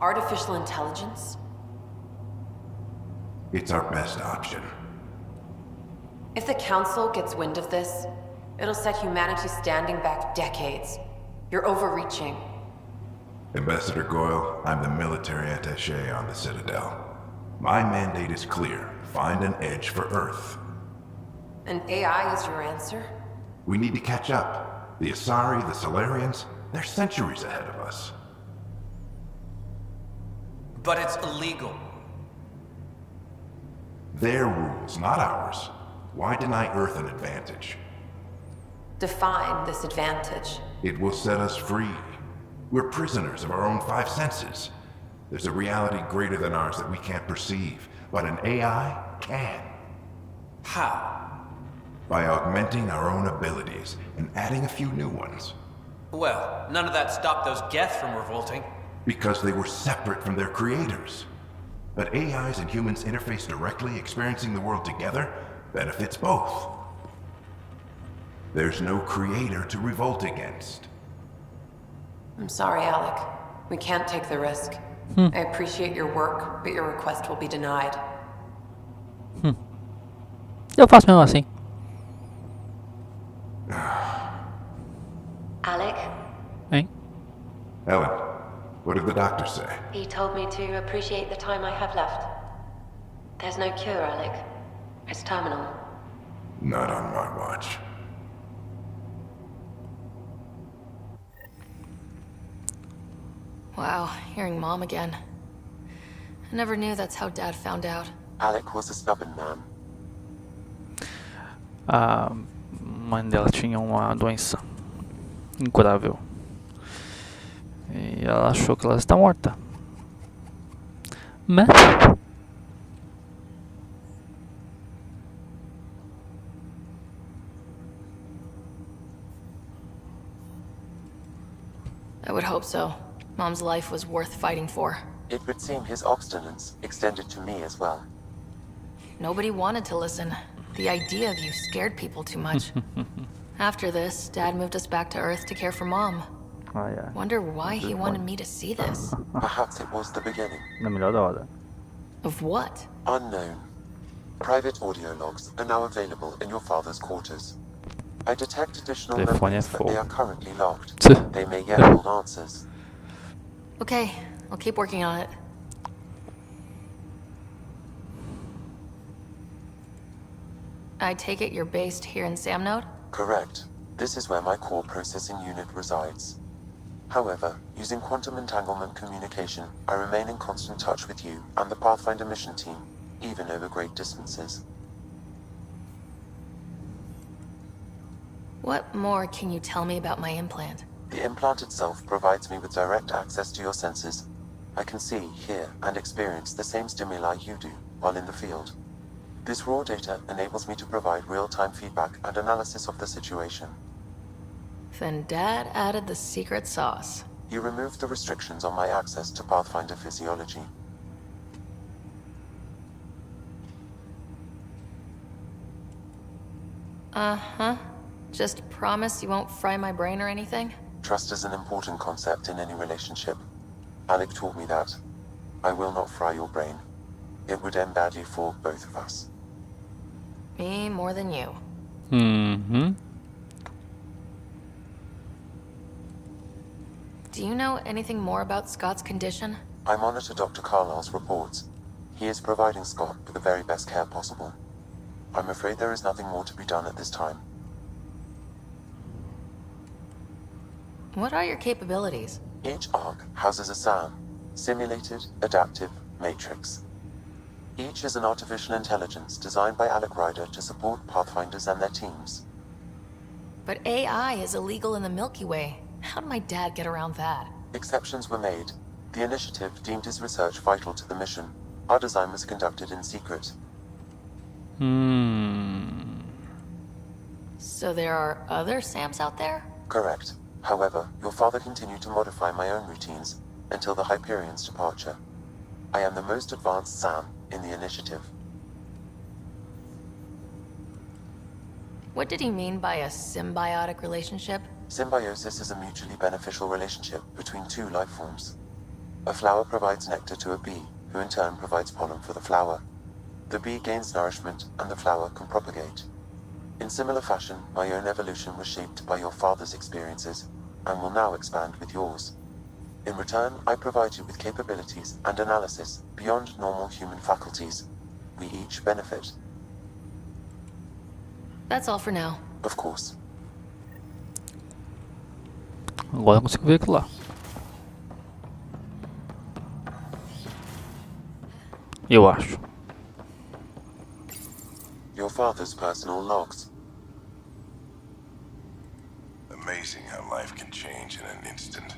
Artificial intelligence? It's our best option. If the Council gets wind of this, it'll set humanity standing back decades. You're overreaching. Ambassador Goyle, I'm the military attaché on the Citadel. My mandate is clear. Find an edge for Earth. And AI is your answer? We need to catch up. The Asari, the Solarians, they're centuries ahead of us. But it's illegal. Their rules, not ours. Why deny Earth an advantage? Define this advantage. It will set us free. We're prisoners of our own five senses. There's a reality greater than ours that we can't perceive, but an AI can. How? By augmenting our own abilities and adding a few new ones. Well, none of that stopped those Geth from revolting. Because they were separate from their creators. But AIs and humans interface directly, experiencing the world together, benefits both. There's no creator to revolt against. I'm sorry, Alec. We can't take the risk. I appreciate your work, but your request will be denied. Eu faço mesmo assim. Alec? Hein? Ellen, what did the doctor say? He told me to appreciate the time I have left. There's no cure, Alec. It's terminal. Not on my watch. Wow, hearing Mom again. I never knew that's how Dad found out. Alec was a stubborn man. A mãe dela tinha uma doença incurável. E ela achou que ela está morta. Mas I would hope so. Mom's life was worth fighting for. It would seem his obstinance extended to me as well. Nobody wanted to listen. The idea of you scared people too much. After this, Dad moved us back to Earth to care for Mom. Oh, yeah. Wonder why he wanted me to see this. Perhaps it was the beginning. Na melhor da hora. Of what? Unknown. Private audio logs are now available in your father's quarters. I detect additional memories, but they are currently locked. They may yet hold answers. Okay, I'll keep working on it. I take it you're based here in Samnode? Correct. This is where my core processing unit resides. However, using quantum entanglement communication, I remain in constant touch with you and the Pathfinder mission team, even over great distances. What more can you tell me about my implant? The implant itself provides me with direct access to your senses. I can see, hear, and experience the same stimuli you do while in the field. This raw data enables me to provide real-time feedback and analysis of the situation. Then Dad added the secret sauce. You removed the restrictions on my access to Pathfinder physiology. Uh-huh. Just promise you won't fry my brain or anything? Trust is an important concept in any relationship. Alec taught me that. I will not fry your brain. It would end badly for both of us. Me more than you. Mm-hmm. Do you know anything more about Scott's condition? I monitor Dr. Carlisle's reports. He is providing Scott with the very best care possible. I'm afraid there is nothing more to be done at this time. What are your capabilities? Each ARC houses a SAM, Simulated Adaptive Matrix. Each is an artificial intelligence designed by Alec Ryder to support Pathfinders and their teams. But AI is illegal in the Milky Way. How did my dad get around that? Exceptions were made. The initiative deemed his research vital to the mission. Our design was conducted in secret. So there are other SAMs out there? Correct. However, your father continued to modify my own routines until the Hyperion's departure. I am the most advanced SAM in the initiative. What did he mean by a symbiotic relationship? Symbiosis is a mutually beneficial relationship between two life forms. A flower provides nectar to a bee, who in turn provides pollen for the flower. The bee gains nourishment, and the flower can propagate. In similar fashion, my own evolution was shaped by your father's experiences, and will now expand with yours. In return, I provide you with capabilities and analysis beyond normal human faculties. We each benefit. That's all for now. Of course. Agora eu consigo ver aquilo lá. Eu acho. Your father's personal logs. Amazing how life can change in an instant.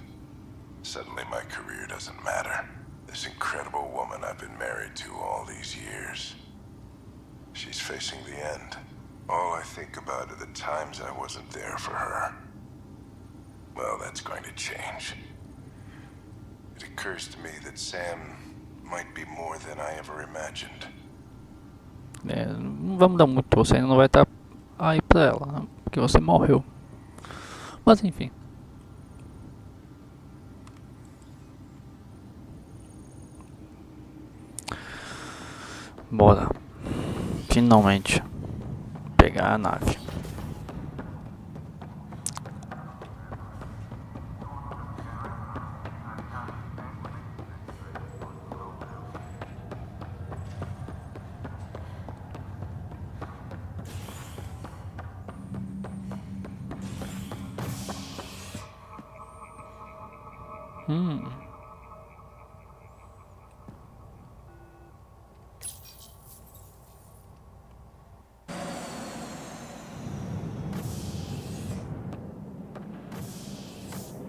Suddenly my career doesn't matter. This incredible woman I've been married to all these years. She's facing the end. All I think about are the times I wasn't there for her. Well, that's going to change. It occurs to me that Sam might be more than I ever imagined. Não vamos dar muito, você ainda não vai estar aí pra ela, né? Porque você morreu. Mas enfim. Bora. Finalmente pegar a nave.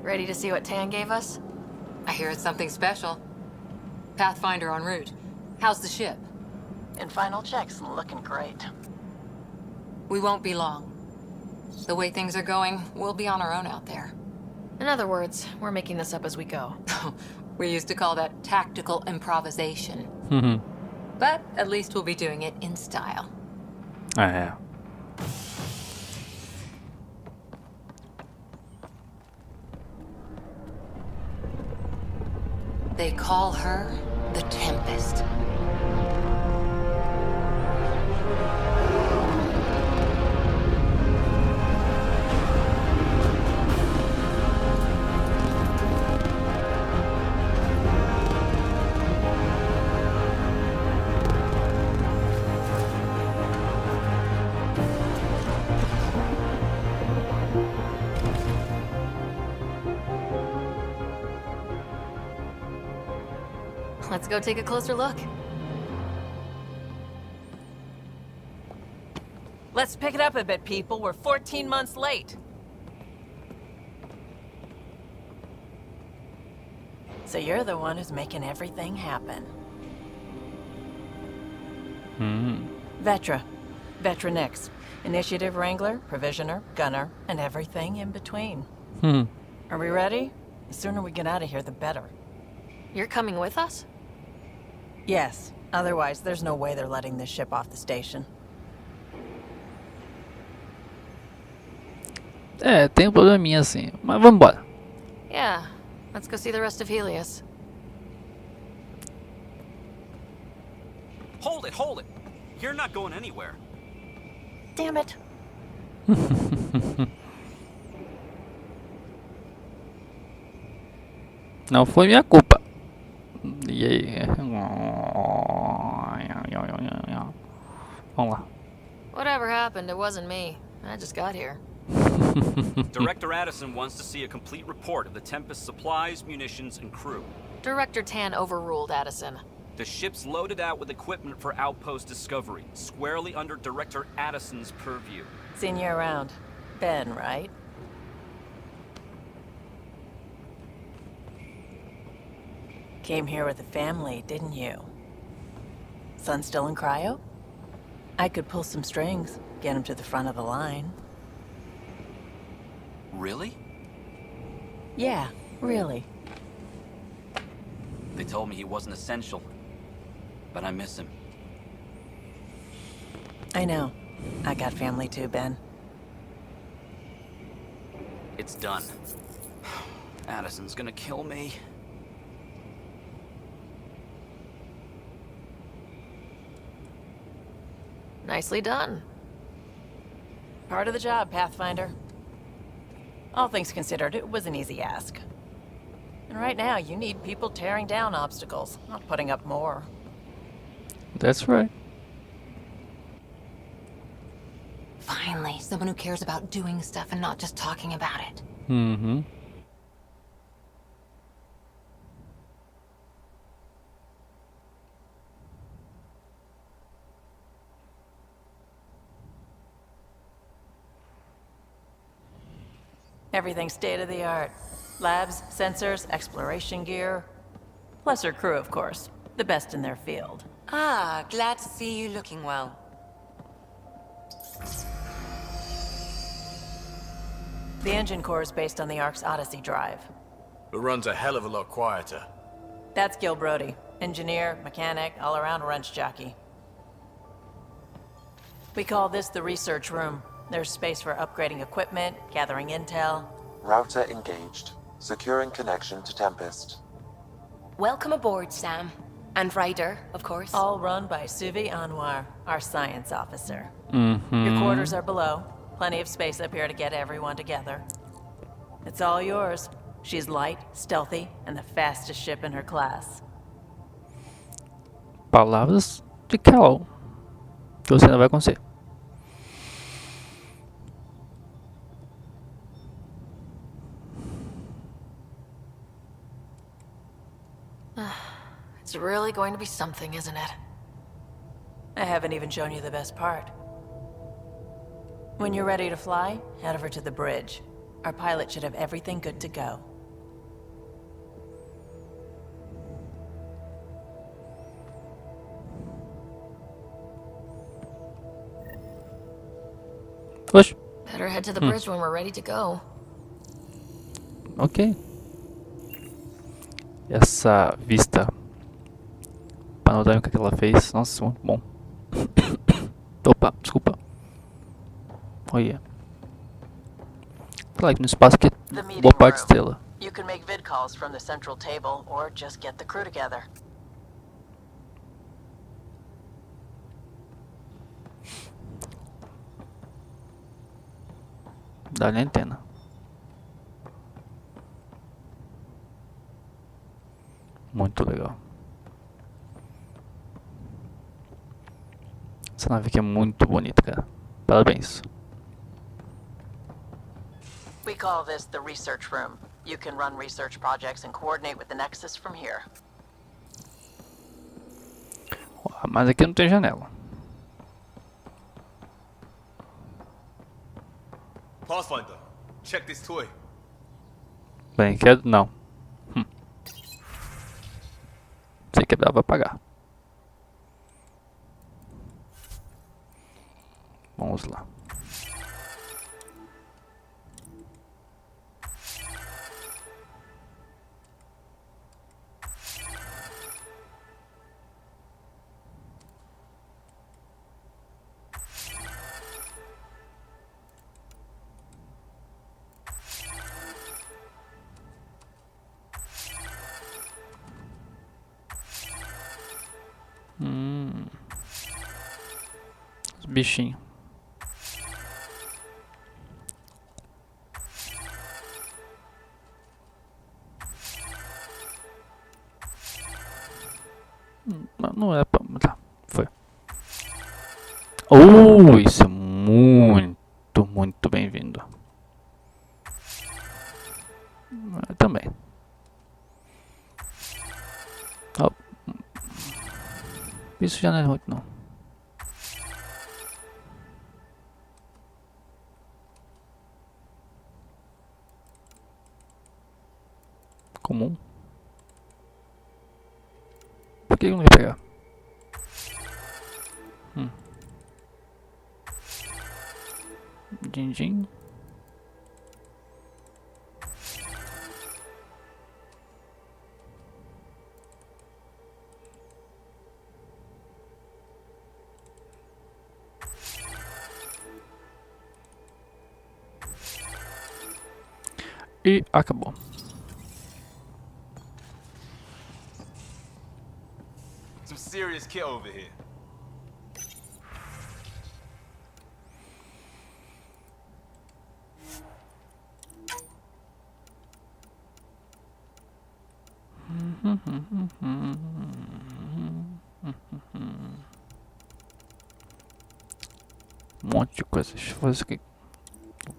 Ready to see what Tan gave us? I hear it's something special. Pathfinder en route. How's the ship? In final checks, looking great. We won't be long. The way things are going, we'll be on our own out there. In other words, we're making this up as we go. We used to call that tactical improvisation. But at least we'll be doing it in style. É. They call her the Tempest. Let's go take a closer look. Let's pick it up a bit, people. We're 14 months late. So you're the one who's making everything happen. Vetra. Vetra Nix. Initiative Wrangler, Provisioner, Gunner, and everything in between. Are we ready? The sooner we get out of here, the better. You're coming with us? Yes. Otherwise, there's no way they're letting this ship off the station. É, tem um probleminha assim, mas vamos embora. Yeah, let's go see the rest of Helios. Hold it! You're not going anywhere. Damn it. Não foi minha culpa. E aí? Vamos lá. Whatever happened, it wasn't me. I just got here. Director Addison wants to see a complete report of the Tempest's supplies, munitions, and crew. Director Tan overruled Addison. The ship's loaded out with equipment for outpost discovery, squarely under Director Addison's purview. Seen you around. Ben, right? Came here with a family, didn't you? Son still in cryo? I could pull some strings, get him to the front of the line. Really? Yeah, really. They told me he wasn't essential, but I miss him. I know. I got family too, Ben. It's done. Addison's gonna kill me. Nicely done. Part of the job, Pathfinder. All things considered, it was an easy ask. And right now, you need people tearing down obstacles, not putting up more. That's right. Finally, someone who cares about doing stuff and not just talking about it. Mm-hmm. Everything's state-of-the-art. Labs, sensors, exploration gear. Plus her crew, of course. The best in their field. Ah, glad to see you looking well. The engine core is based on the Ark's Odyssey drive. It runs a hell of a lot quieter. That's Gil Brody. Engineer, mechanic, all-around wrench jockey. We call this the research room. There's space for upgrading equipment, gathering intel. Router engaged. Securing connection to Tempest. Welcome aboard, Sam. And Ryder, of course. All run by Suvi Anwar, our science officer. Mm-hmm. Your quarters are below. Plenty of space up here to get everyone together. It's all yours. She's light, stealthy, and the fastest ship in her class. Palavras de Cal. Que você não vai conhecer. It's really going to be something, isn't it? I haven't even shown you the best part. When you're ready to fly, head over to the bridge. Our pilot should have everything good to go. Push. Better head to the bridge when we're ready to go. Ok. Essa vista panorâmica que ela fez, nossa, muito bom. Opa, desculpa. Olha. Tá lá no espaço que boa parte estrela. You can make vid calls from the central table or just get the crew together. Dá-lhe a antena. Muito legal. Essa nave aqui é muito bonita, cara. Parabéns. We call this the research room. You can run research projects and coordinate with the Nexus from here. Mas aqui não tem janela. Pathfinder, check this toy. Bem, quero não. Se quebrar, vai pagar. Vamos lá. Os bichinhos. Não é pra... Tá, foi. Isso é muito bem-vindo. Também. Isso já não é muito, não. Comum. Por que eu não ia pegar? Din-din. E acabou. Some serious kit over here. Um monte de coisa. Deixa eu fazer isso aqui.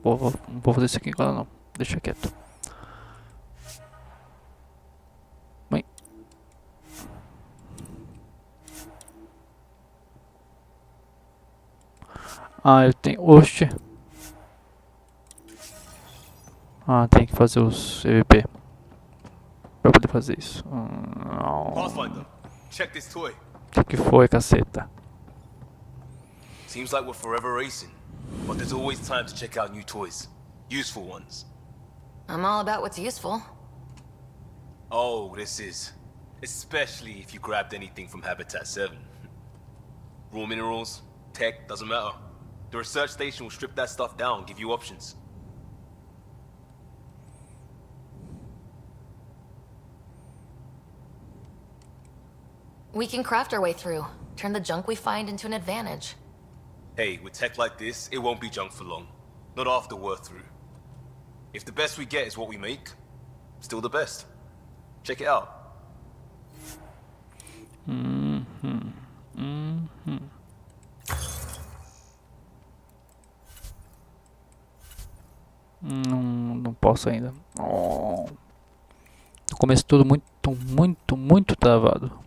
Não vou fazer isso aqui agora não. Deixa quieto. Bem. Eu tenho... Oxe. Tem que fazer os EVP. Pra poder fazer isso. Pathfinder, check this toy. Que foi, caceta? Seems like we're forever racing, but there's always time to check out new toys. Useful ones. I'm all about what's useful. Oh, this is. Especially if you grabbed anything from Habitat 7. Raw minerals, tech, doesn't matter. The research station will strip that stuff down and give you options. We can craft our way through. Turn the junk we find into an advantage. Hey, with tech like this, it won't be junk for long. Not after we're through. If the best we get is what we make, still the best. Check it out. Não posso ainda. No começo tudo muito travado.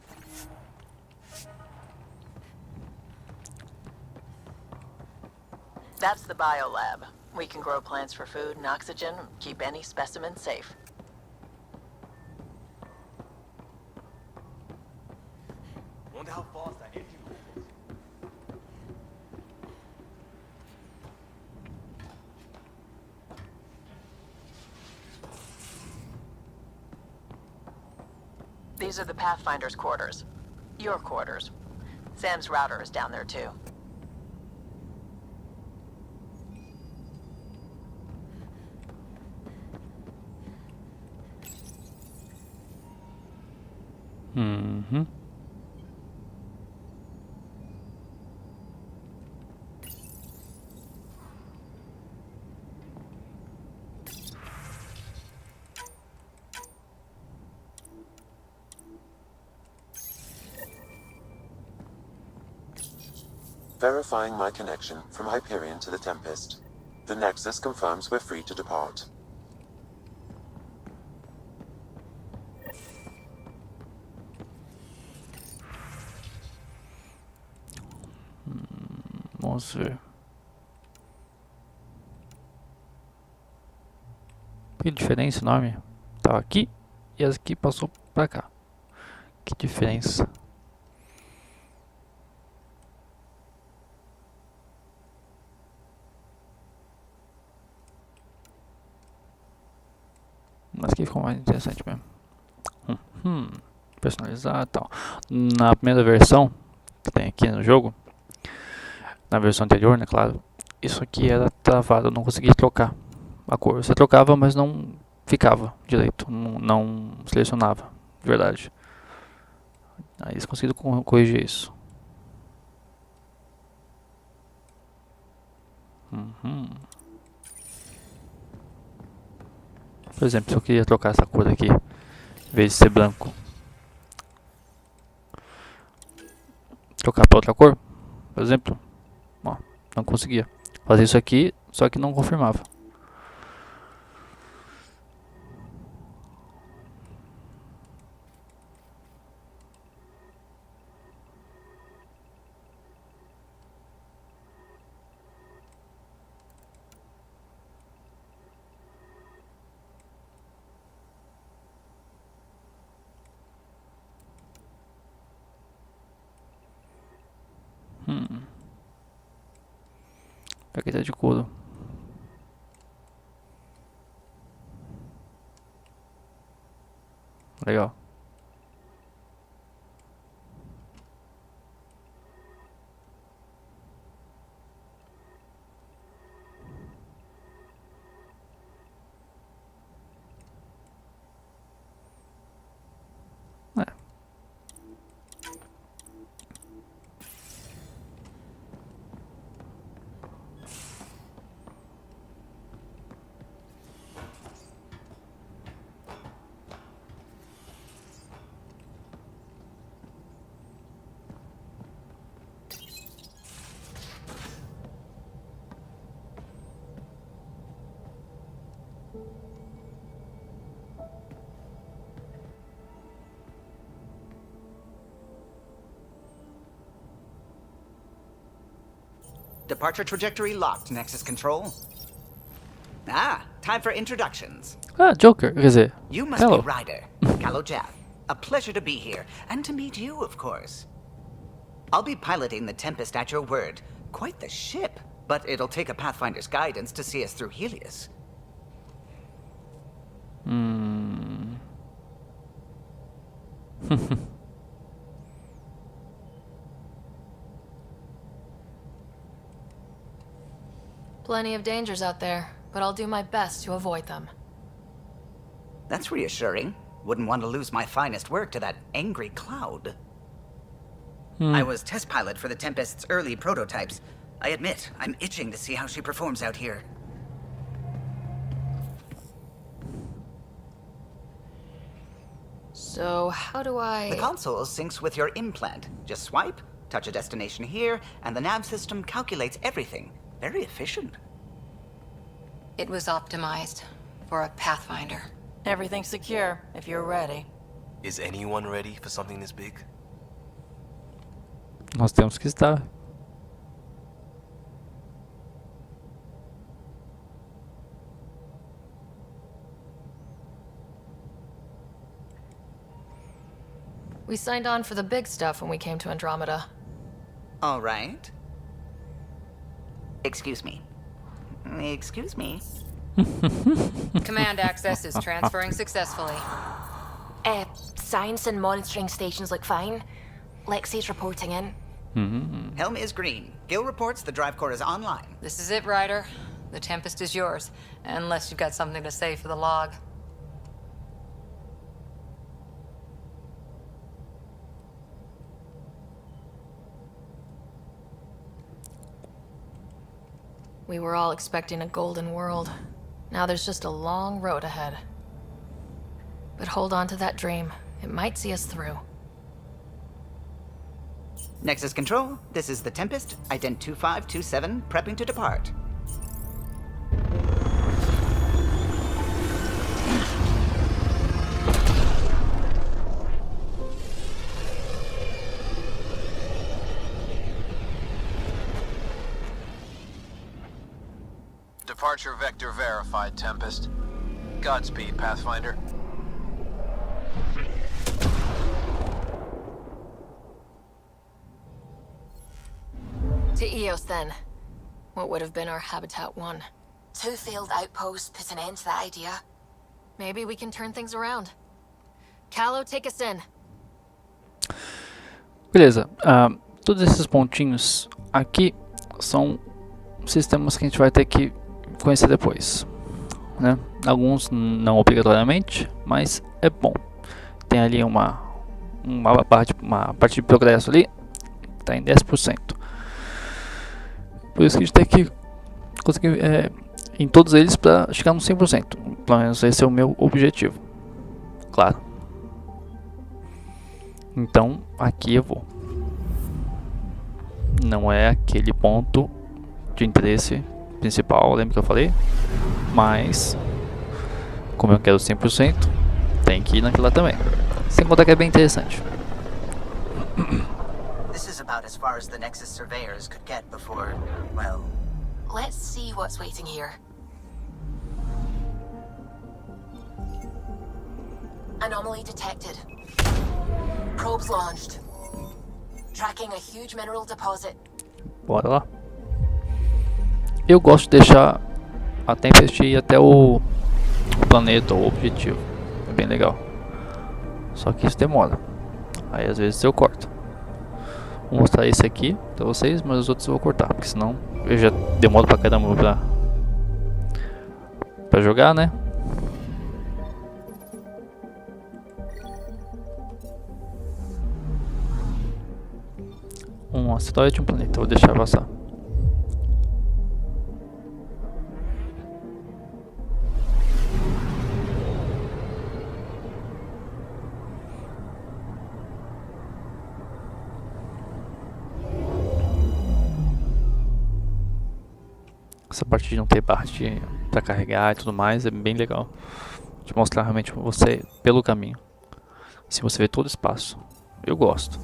That's the biolab. We can grow plants for food and oxygen, keep any specimen safe. Wonder how fast that engine goes. These are the Pathfinder's quarters. Your quarters. Sam's router is down there too. Verifying my connection from Hyperion to the Tempest. The Nexus confirms we're free to depart. Vamos ver. Que diferença enorme. Tava aqui e essa aqui passou pra cá. Que diferença. Mas aqui ficou mais interessante mesmo. Personalizar e tal. Na primeira versão que tem aqui no jogo, na versão anterior, né, claro, isso aqui era travado, eu não conseguia trocar a cor. Você trocava, mas não ficava direito, não selecionava, de verdade. Aí eles conseguiram corrigir isso. Por exemplo, se eu queria trocar essa cor aqui, em vez de ser branco, trocar para outra cor, por exemplo, ó, não conseguia fazer isso aqui, só que não confirmava. Jaqueta de couro. Legal. Departure trajectory locked, Nexus Control. Ah, time for introductions. Ah, Joker, quer dizer, You must hello. be Ryder, Callow Jaff. A pleasure to be here, and to meet you, of course. I'll be piloting the Tempest at your word. Quite the ship, but it'll take a Pathfinder's guidance to see us through Helios. Plenty of dangers out there, but I'll do my best to avoid them. That's reassuring. Wouldn't want to lose my finest work to that angry cloud. I was test pilot for the Tempest's early prototypes. I admit, I'm itching to see how she performs out here. So, how do I... The console syncs with your implant. Just swipe, touch a destination here, and the nav system calculates everything. Very efficient. It was optimized for a Pathfinder. Everything's secure, if you're ready. Is anyone ready for something this big? Nós temos que estar. We signed on for the big stuff when we came to Andromeda. All right. Excuse me. Excuse me. Command access is transferring successfully. Science and monitoring stations look fine. Lexi's reporting in. Helm is green. Gil reports the drive core is online. This is it, Ryder. The Tempest is yours, unless you've got something to say for the log. We were all expecting a golden world. Now there's just a long road ahead. But hold on to that dream. It might see us through. Nexus Control, this is the Tempest, ident 2527, prepping to depart. Departure vector verified, Tempest. Godspeed, Pathfinder. To Eos, then. What would have been our Habitat 1. 2 failed outposts put an end to that idea. Maybe we can turn things around. Callow, take us in. Beleza, todos esses pontinhos aqui são sistemas que a gente vai ter que conhecer depois, né? Alguns não obrigatoriamente, mas é bom. Tem ali um uma parte de progresso ali, está em 10%. Por isso que a gente tem que conseguir em todos eles para chegar no 100%. Pelo menos esse é o meu objetivo. Claro. Então aqui eu vou. Não é aquele ponto de interesse principal, lembra que eu falei? Mas como eu quero 100%, tem que ir naquilo lá também. Sem contar que é bem interessante. This is about as far as the Nexus surveyors could get before, well... Let's see what's waiting here. Anomaly detected. Probes launched. Tracking a huge mineral deposit. Bora lá. Eu gosto de deixar a Tempest ir até o planeta ou o objetivo. É bem legal. Só que isso demora. Aí às vezes eu corto. Vou mostrar esse aqui pra vocês, mas os outros eu vou cortar, porque senão eu já demoro pra caramba pra jogar, né? Um asteroide de um planeta, vou deixar passar. Essa parte de não ter parte pra carregar e tudo mais é bem legal. De mostrar realmente você pelo caminho. Se você vê todo o espaço. Eu gosto.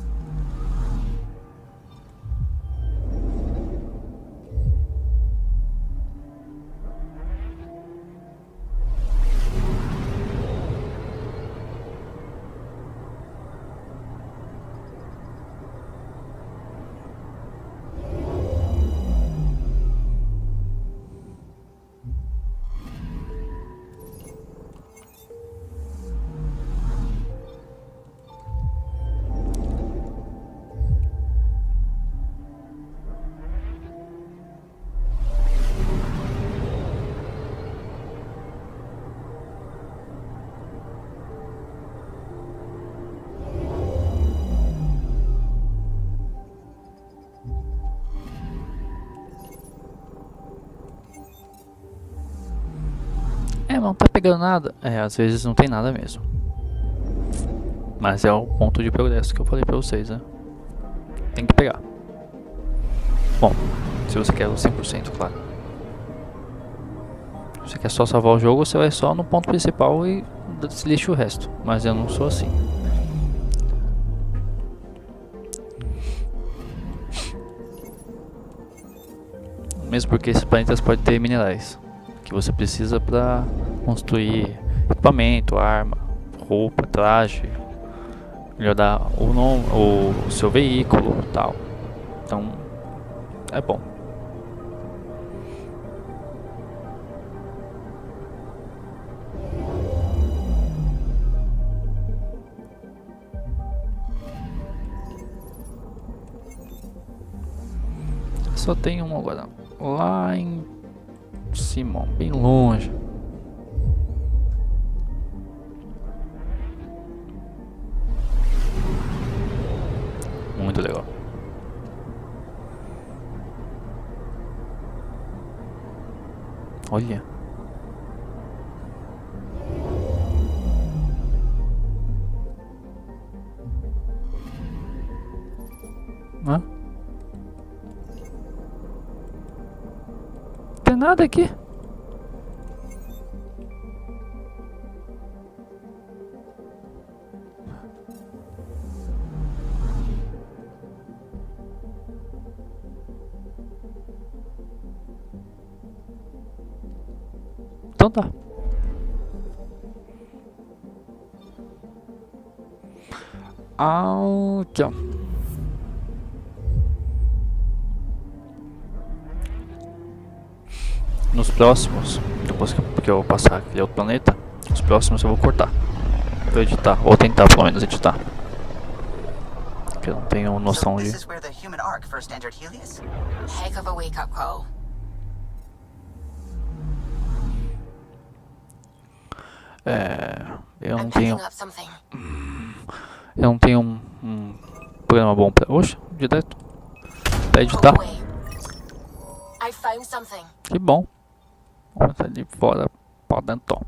Não tá pegando nada. Às vezes não tem nada mesmo. Mas é o ponto de progresso que eu falei pra vocês, né? Tem que pegar. Bom, se você quer o 100%, claro. Se você quer só salvar o jogo, você vai só no ponto principal e se lixa o resto. Mas eu não sou assim. Mesmo porque esses planetas podem ter minerais que você precisa para construir equipamento, arma, roupa, traje, melhorar o seu veículo e tal. Então é bom. Só tem um agora lá em cima, bem longe. Muito legal. Olha. Hã? Não tem nada aqui. Então tá. Aqui, ó. Nos próximos, depois que eu passar aquele outro planeta, os próximos eu vou cortar. Vou editar, ou tentar pelo menos editar. Porque eu não tenho noção de... This is where the human ark first entered Helios? Heck of a wake-up call. Eu não tenho... Eu não tenho um programa bom pra... Oxe, direto. Pra editar. I found something. Que bom. Vamos ali fora pra dentro.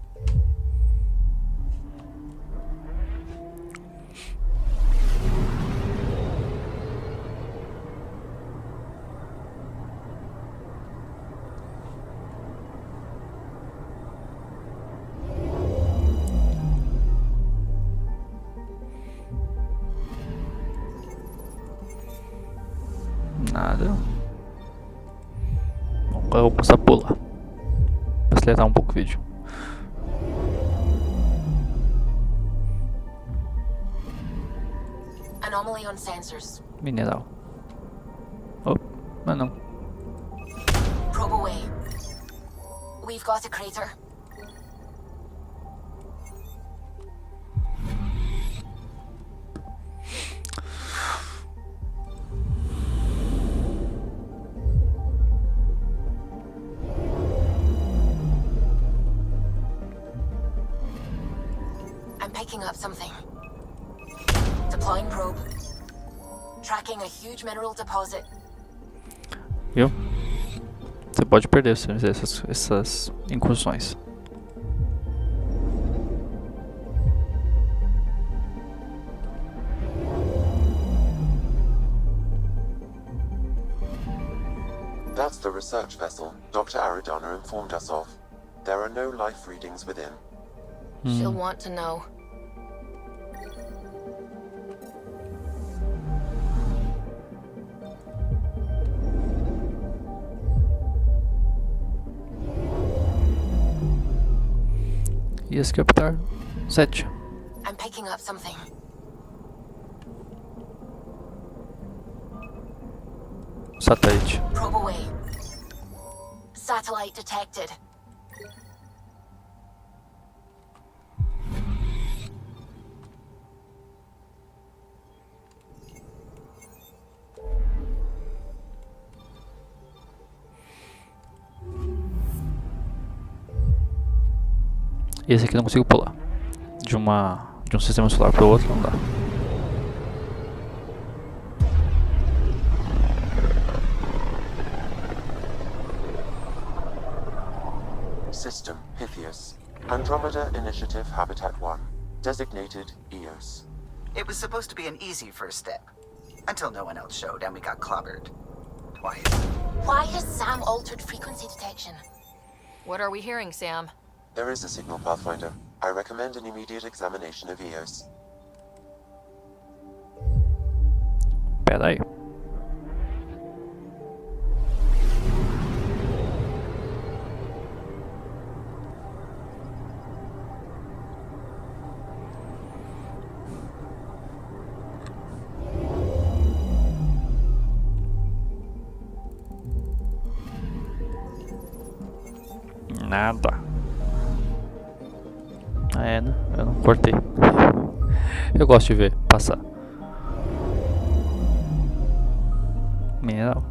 Nada. Agora eu vou começar a pular. Pra acelerar um pouco o vídeo. Anomaly on sensors. Mineral. Oh, mas não. Probe away. We've got a crater. I'm picking up something. Deploying probe. Tracking a huge mineral deposit. Viu? Você pode perder se fizer essas incursões. That's the research vessel Dr. Aridana informed us of. There are no life readings within. She'll want to know. Yes, Captain. 7. I'm picking up something. Satélite. Probe away. Satellite detected. Esse aqui eu não consigo pular. De um sistema solar para o outro não dá. System Pythias. Andromeda Initiative Habitat 1. Designated EOS. It was supposed to be an easy first step. Until no one else showed and we got clobbered. Twice. Why has Sam altered frequency detection? What are we hearing, Sam? There is a signal, Pathfinder. I recommend an immediate examination of EOS. Pera aí. Nada. É, né? Eu não cortei. Eu gosto de ver passar. Mineral.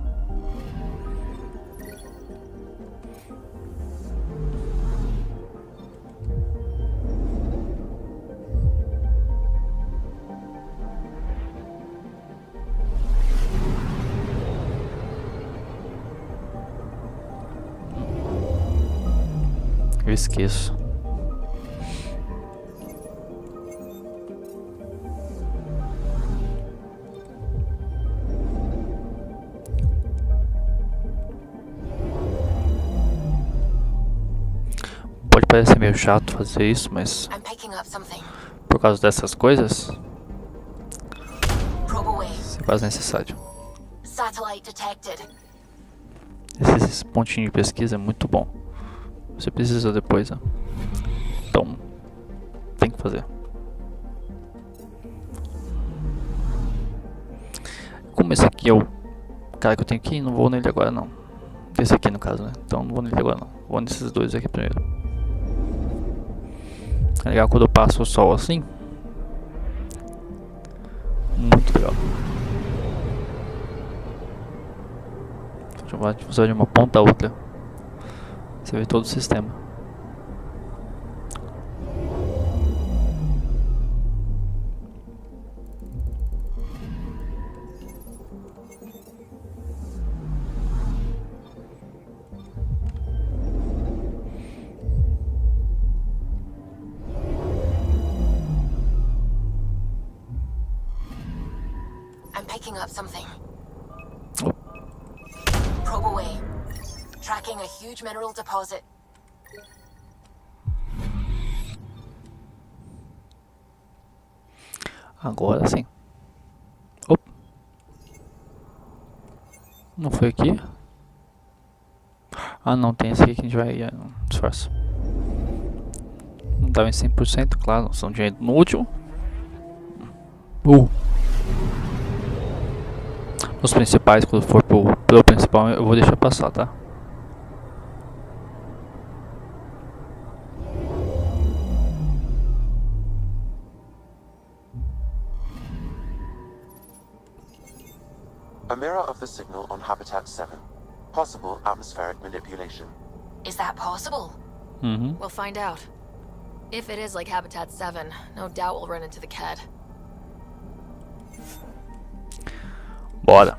Eu esqueço. Pode parecer meio chato fazer isso, mas por causa dessas coisas se faz necessário. Esses pontinhos de pesquisa é muito bom. Você precisa depois, né? Então tem que fazer. Como esse aqui é o cara que eu tenho aqui, não vou nele agora não. Esse aqui no caso, né? Então não vou nele agora não. Vou nesses dois aqui primeiro. É legal quando eu passo o sol assim. Muito legal. Deixa eu usar de uma ponta a outra. Você vê todo o sistema. I'm picking up something. Probe away. Tracking a huge mineral deposit. Agora sim. Opa. Não foi aqui? Ah não, tem esse aqui que a gente vai disfarça. Não tava em 100%, claro, são dinheiro no último. Os principais, quando for pro principal, eu vou deixar passar, tá? A mirror of the signal on Habitat 7. Possible atmospheric manipulation. Is that possible? We'll find out. If it is like Habitat 7, no doubt we'll run into the CAD. Bora.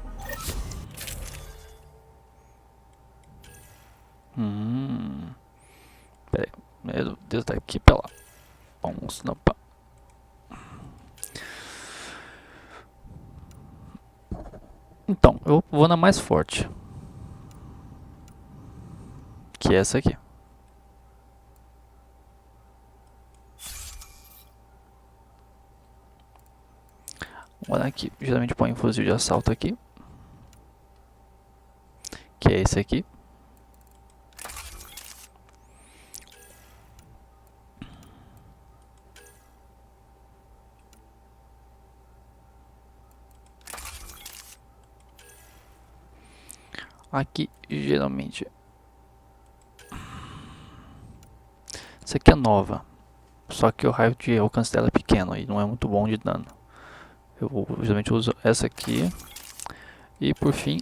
Pera aí. Meu Deus, daqui pra lá. Vamos não pá. Então, eu vou na mais forte. Que é essa aqui. Vamos olhar aqui. Geralmente põe um fuzil de assalto aqui. Que é esse aqui. Aqui, geralmente. Essa aqui é nova. Só que o raio de alcance dela é pequeno e não é muito bom de dano. Eu geralmente uso essa aqui. E por fim,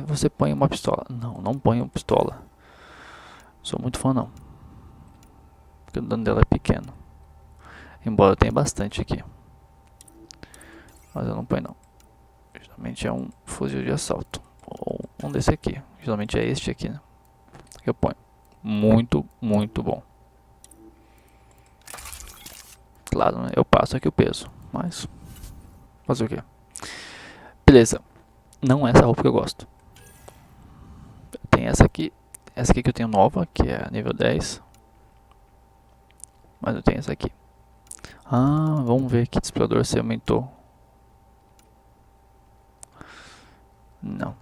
você põe uma pistola. Não, não ponho uma pistola. Sou muito fã não. Porque o dano dela é pequeno. Embora eu tenha bastante aqui. Mas eu não ponho não. Geralmente é um fuzil de assalto. Ou um desse aqui. Geralmente é este aqui, né? Que eu ponho. Muito, muito bom. Claro, né? Eu passo aqui o peso. Mas fazer o quê? Beleza. Não é essa roupa que eu gosto. Tem essa aqui. Essa aqui que eu tenho nova, que é nível 10. Mas eu tenho essa aqui. Vamos ver que explorador se aumentou. Não.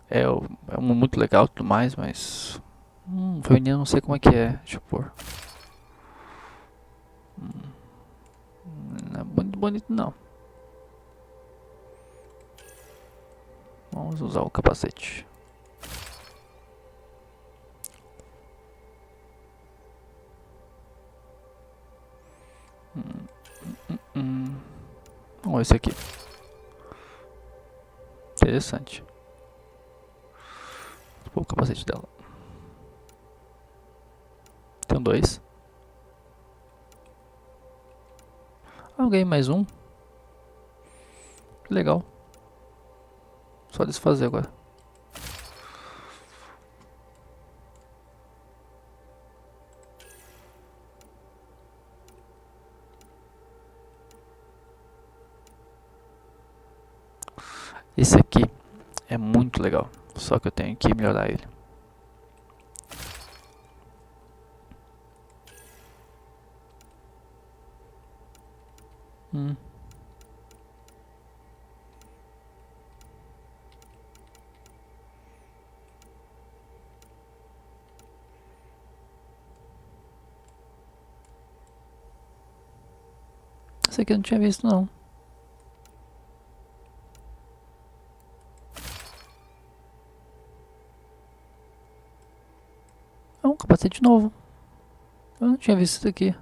É um muito legal e tudo mais, mas... feminino não sei como é que é. Deixa eu pôr. Não é muito bonito não. Vamos usar o capacete. Olha esse aqui. Interessante. Vou pôr o capacete dela. Tenho 2. Ganhei mais um. Que legal. Só desfazer agora. Esse aqui é muito legal. Só que eu tenho que melhorar ele. Esse aqui eu não tinha visto não. É um capacete novo. Eu não tinha visto isso aqui.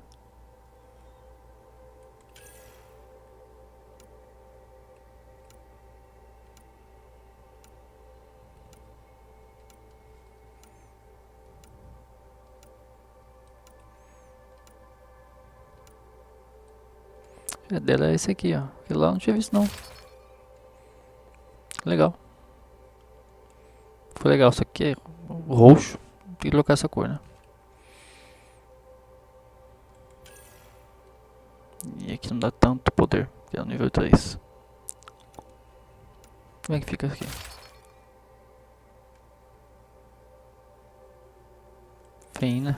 A dela é esse aqui, ó. Aquele lá eu não tinha visto não. Legal. Foi legal, isso aqui é roxo. Tem que colocar essa cor, né? E aqui não dá tanto poder, que é o nível 3. Como é que fica aqui? Fim, né?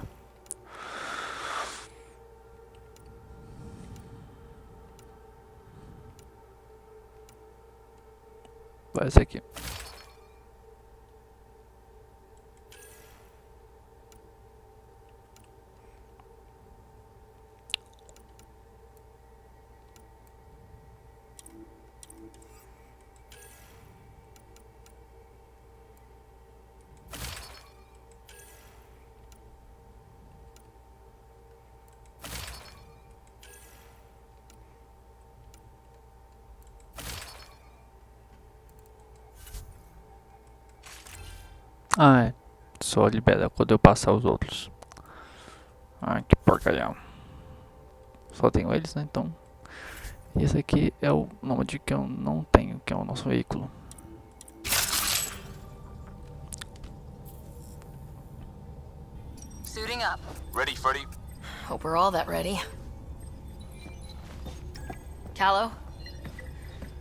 Vai ser aqui. Ah, é. Só libera quando eu passar os outros. Ah, que porcaria. Só tenho eles, né? Então. Esse aqui é o nome de que eu não tenho, que é o nosso veículo. Suiting up. Ready, Freddy? Hope we're all that ready. Callow?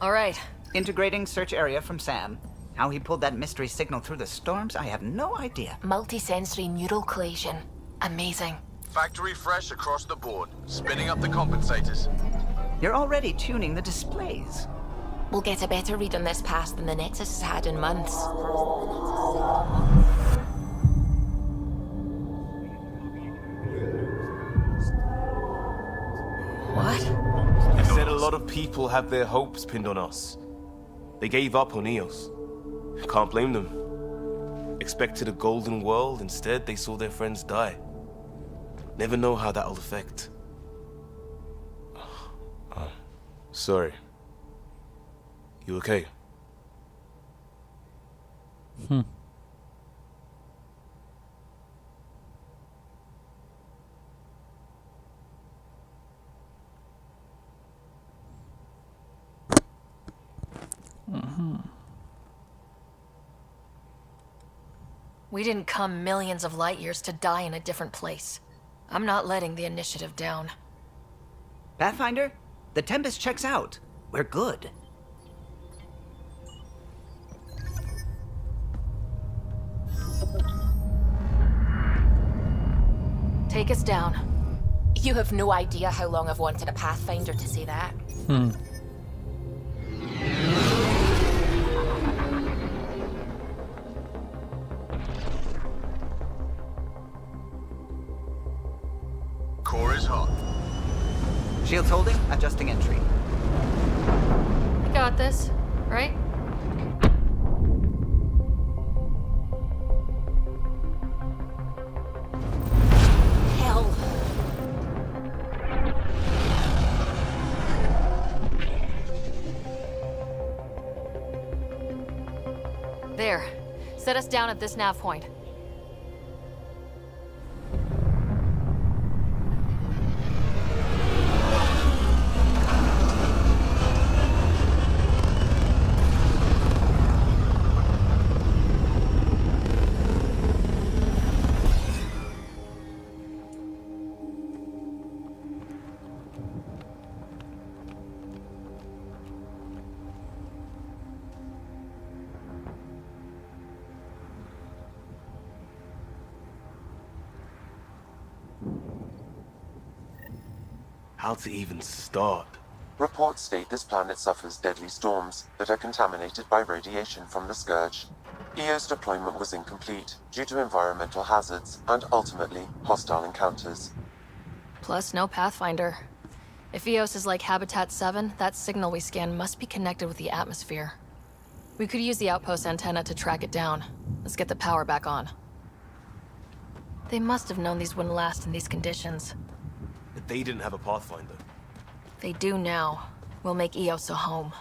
All right. Integrating search area from Sam. How he pulled that mystery signal through the storms, I have no idea. Multisensory neural collision. Amazing. Factory fresh across the board. Spinning up the compensators. You're already tuning the displays. We'll get a better read on this pass than the Nexus has had in months. What? You said a lot of people have their hopes pinned on us. They gave up on Eos. Can't blame them. Expected a golden world, instead they saw their friends die. Never know how that'll affect. Sorry. You okay? We didn't come millions of light years to die in a different place. I'm not letting the initiative down. Pathfinder, the Tempest checks out. We're good. Take us down. You have no idea how long I've wanted a Pathfinder to say that. Core is hot. Shields holding, adjusting entry. We got this, right? Hell. There. Set us down at this nav point. How to even start? Reports state this planet suffers deadly storms that are contaminated by radiation from the Scourge. EO's deployment was incomplete due to environmental hazards and ultimately hostile encounters. Plus, no Pathfinder. If Eos is like Habitat 7, that signal we scan must be connected with the atmosphere. We could use the outpost antenna to track it down. Let's get the power back on. They must have known these wouldn't last in these conditions. But they didn't have a Pathfinder. They do now. We'll make Eos a home.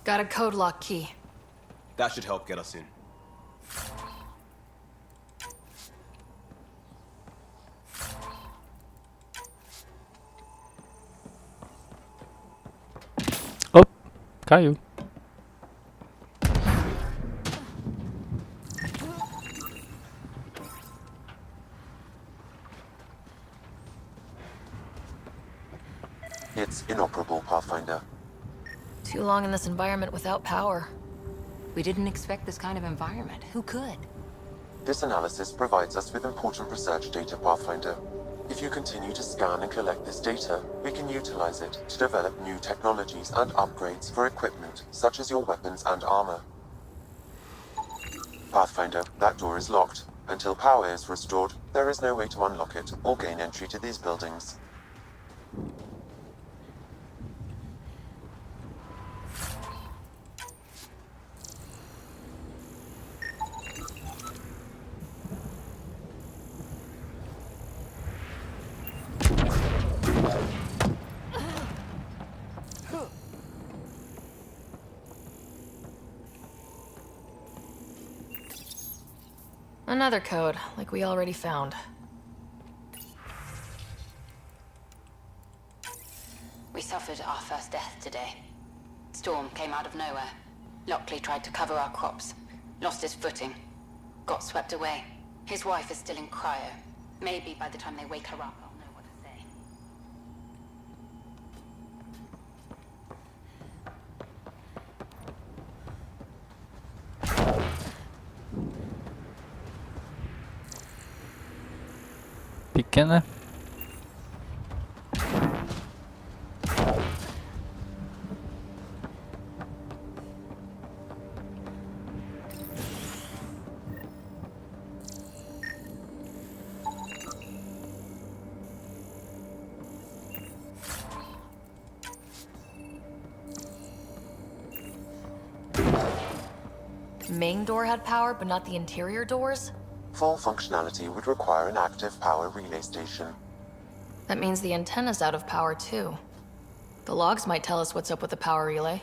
Got a code lock key. That should help get us in. Caiu. It's inoperable, Pathfinder. Too long in this environment without power. We didn't expect this kind of environment. Who could? This analysis provides us with important research data, Pathfinder. If you continue to scan and collect this data, we can utilize it to develop new technologies and upgrades for equipment, such as your weapons and armor. Pathfinder, that door is locked. Until power is restored, there is no way to unlock it or gain entry to these buildings. Another code, like we already found. We suffered our first death today. Storm came out of nowhere. Lockley tried to cover our crops. Lost his footing. Got swept away. His wife is still in cryo. Maybe by the time they wake her up, I'll know what to say. Pequena. Main door had power, but not the interior doors? Full functionality would require an active power relay station. That means the antenna's out of power too. The logs might tell us what's up with the power relay.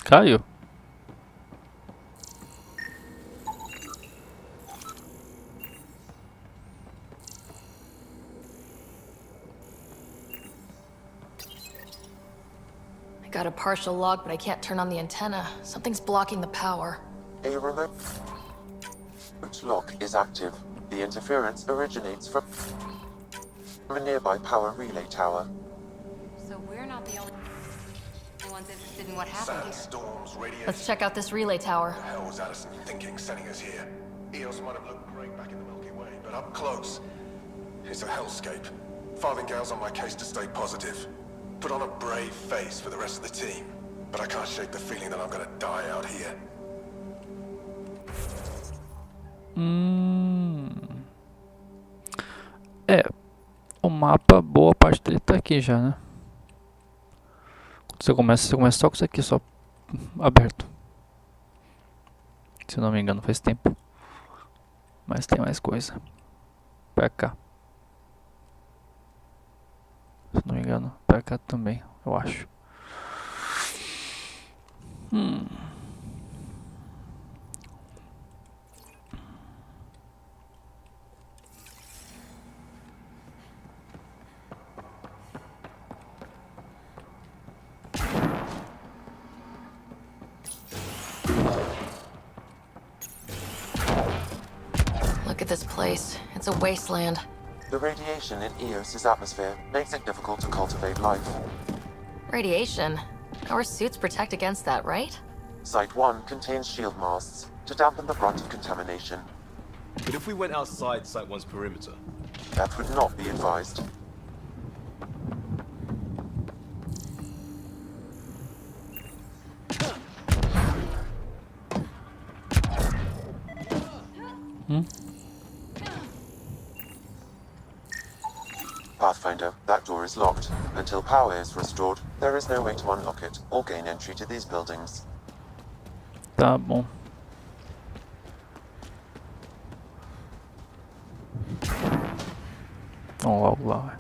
Caiu. I got a partial log, but I can't turn on the antenna. Something's blocking the power. A remote lock is active. The interference originates from a nearby power relay tower. So we're not the only ones interested in what happened here. Sandstorms, radiation. Let's check out this relay tower. What the hell was Addison thinking sending us here? Eos might have looked great back in the Milky Way, but up close, it's a hellscape. Farthingale's on my case to stay positive. Put on a brave face for the rest of the team, but I can't shake the feeling that I'm gonna die out here. É, o mapa, boa parte dele tá aqui já, né? Quando você começa só com isso aqui, só aberto. Se eu não me engano, faz tempo. Mas tem mais coisa. Pra cá. Se eu não me engano, pra cá também, eu acho. Look at this place. It's a wasteland. The radiation in Eos's atmosphere makes it difficult to cultivate life. Radiation? Our suits protect against that, right? Site 1 contains shield masts to dampen the brunt of contamination. But if we went outside Site 1's perimeter? That would not be advised. Pathfinder, that door is locked. Until power is restored, there is no way to unlock it or gain entry to these buildings. Tá bom. Vamos logo lá.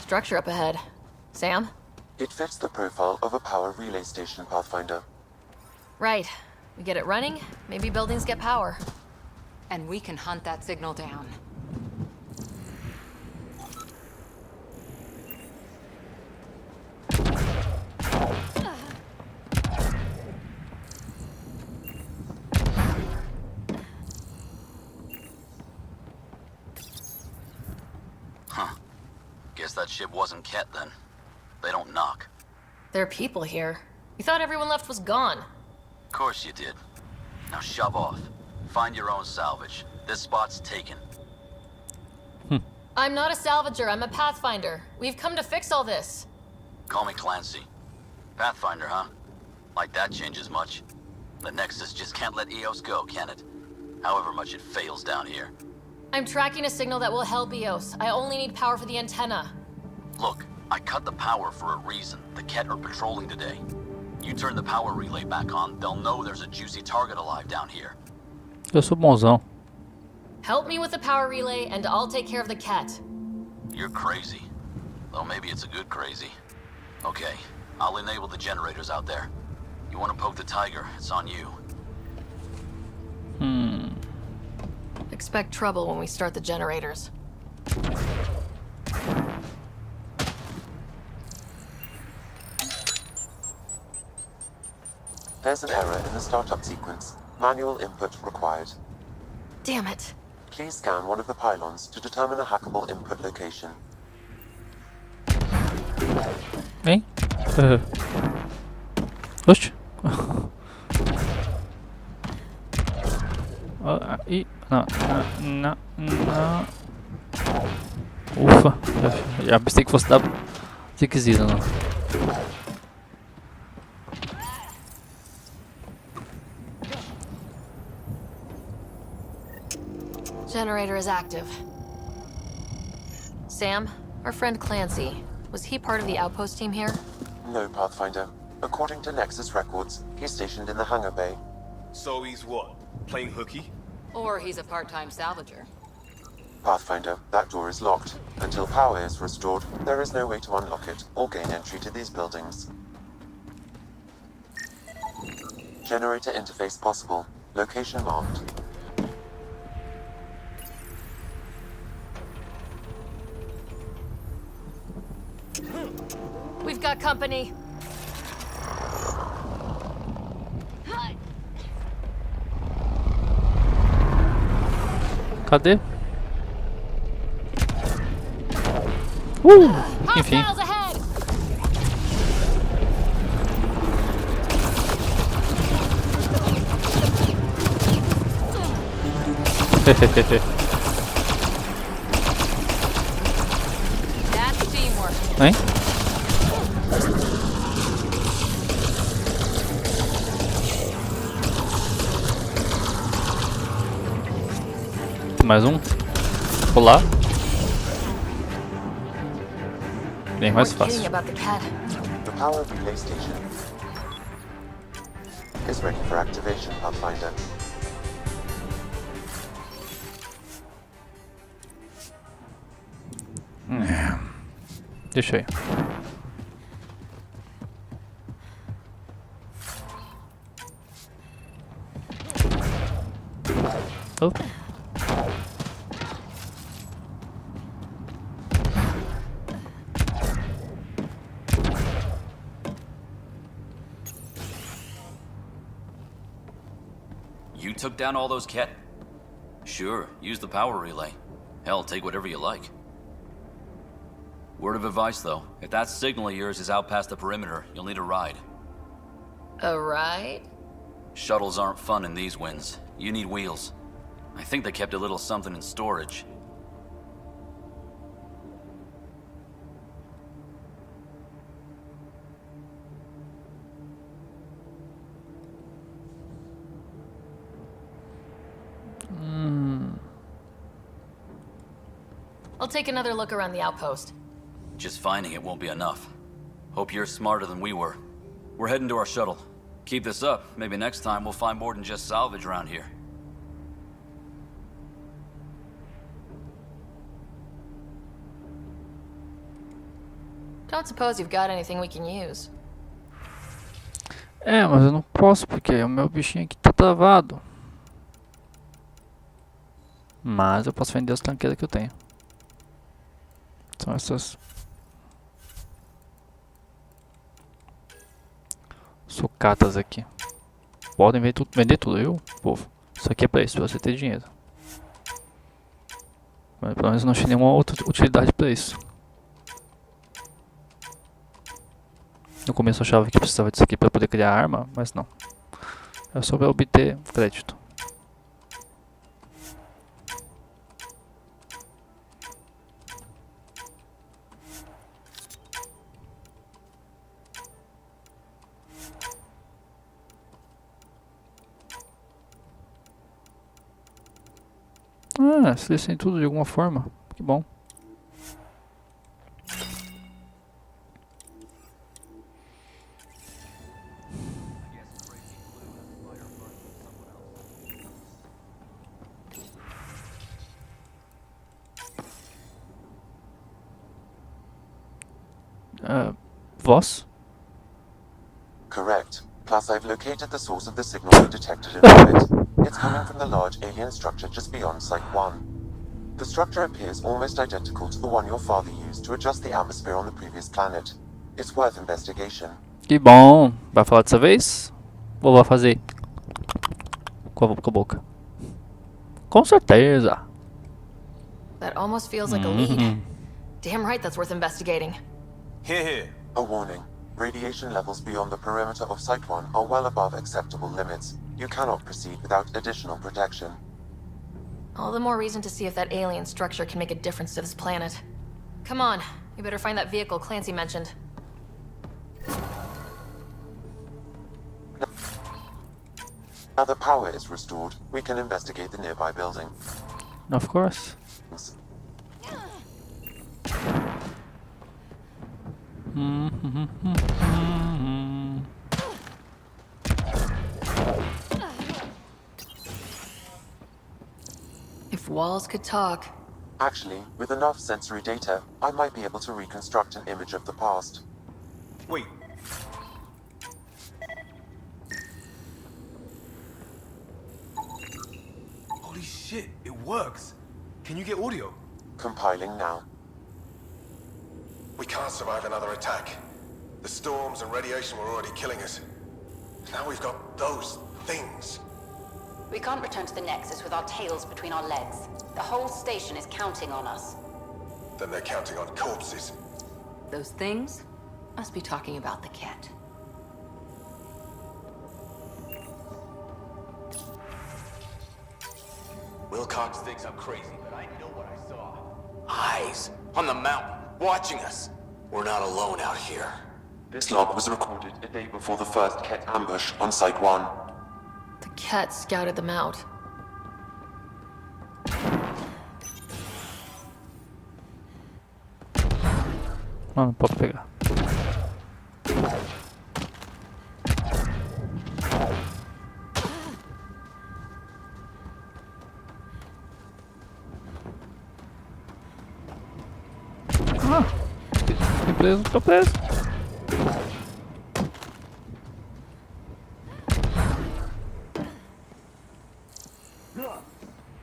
Structure up ahead. Sam? It fits the profile of a power relay station, Pathfinder. Right. We get it running, maybe buildings get power. And we can hunt that signal down. Huh. Guess that ship wasn't Ket then. They don't knock. There are people here. You thought everyone left was gone. Of course you did. Now shove off. Find your own salvage. This spot's taken. I'm not a salvager, I'm a pathfinder. We've come to fix all this. Call me Clancy. Pathfinder, huh? Like that changes much. The Nexus just can't let EOS go, can it? However much it fails down here. I'm tracking a signal that will help EOS. I only need power for the antenna. Look, I cut the power for a reason. The Ket are patrolling today. You turn the power relay back on, they'll know there's a juicy target alive down here. Eu sou bonzão. Help me with the power relay, and I'll take care of the cat. You're crazy. Though maybe it's a good crazy. Okay, I'll enable the generators out there. You want to poke the tiger, it's on you. Expect trouble when we start the generators. There's an error in the startup sequence. Manual input required. Damn it. Please scan one of the pylons to determine a hackable input location. Hein? Oxe. Não. Ufa. Já pensei que fosse dar ziquezida, não. Generator is active. Sam, our friend Clancy, was he part of the outpost team here? No, Pathfinder. According to Nexus records, he's stationed in the hangar bay. So he's what? Playing hooky? Or he's a part-time salvager. Pathfinder, that door is locked. Until power is restored, there is no way to unlock it or gain entry to these buildings. Generator interface possible. Location marked. We've got company. Cadê? Enfim. That's teamwork. Hein? Mais um? Pular? Bem mais fácil. The power relay station is ready for activation, Pathfinder. Deixa aí. Oh. You took down all those Ket? Sure, use the power relay. Hell, take whatever you like. Word of advice, though. If that signal of yours is out past the perimeter, you'll need a ride. A ride? Shuttles aren't fun in these winds. You need wheels. I think they kept a little something in storage. I'll take another look around the outpost. Just finding it won't be enough. Hope you're smarter than we were. We're heading to our shuttle. Keep this up. Maybe next time we'll find more than just salvage around here. Don't suppose you've got anything we can use. É, mas eu não posso porque o meu bichinho aqui tá travado. Mas eu posso vender as tranqueiras que eu tenho. São essas sucatas aqui. Podem vender tudo, viu, povo? Isso aqui é pra isso, pra você ter dinheiro. Mas pelo menos eu não achei nenhuma outra utilidade pra isso. No começo eu achava que precisava disso aqui pra poder criar arma, mas não. É só pra obter crédito. Ah, se descem tudo de alguma forma. Que bom. Voz? Correct. Plus, I've located the source of the signal we detected in orbit. It's coming from the large alien structure just beyond Site 1. The structure appears almost identical to the one your father used to adjust the atmosphere on the previous planet. It's worth investigation. Que bom! Vai falar dessa vez? Ou vai fazer com a boca? Com certeza! That almost feels like a lead. Damn right that's worth investigating. Here. A warning. Radiation levels beyond the perimeter of Site 1 are well above acceptable limits. You cannot proceed without additional protection. All the more reason to see if that alien structure can make a difference to this planet. Come on, we better find that vehicle Clancy mentioned. Now the power is restored, we can investigate the nearby building. Of course. If walls could talk. Actually, with enough sensory data, I might be able to reconstruct an image of the past. Wait. Holy shit, it works. Can you get audio? Compiling now. We can't survive another attack. The storms and radiation were already killing us. Now we've got those things. We can't return to the Nexus with our tails between our legs. The whole station is counting on us. Then they're counting on corpses. Those things must be talking about the cat. Wilcox thinks I'm crazy, but I know what I saw. Eyes on the mountain, watching us. We're not alone out here. This log was recorded a day before the first Ket ambush on Site 1. The cat scouted them out. Não pode pegar. Fiquei preso, tô preso.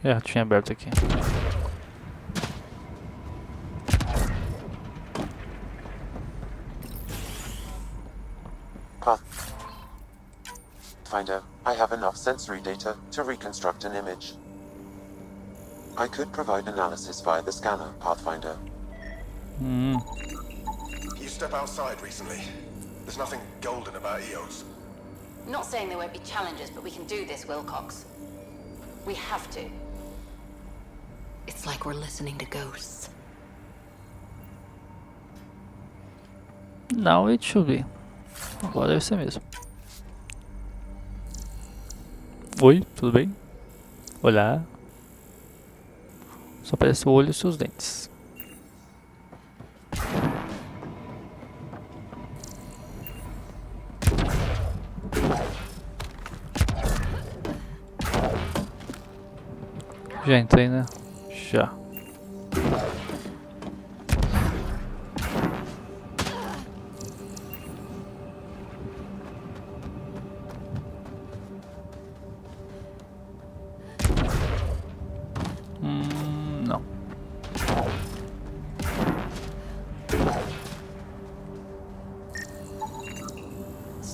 É, tinha aberto aqui. Pathfinder, I have enough sensory data to reconstruct an image. I could provide analysis via the scanner, Pathfinder. You step outside recently. There's nothing golden about EOS. Not saying there won't be challenges, but we can do this, Wilcox. We have to. It's like we're listening to ghosts. Now it should be. Agora deve ser mesmo. Oi, tudo bem? Olá. Só aparece o olho e os seus dentes. Já entrei, né? Já.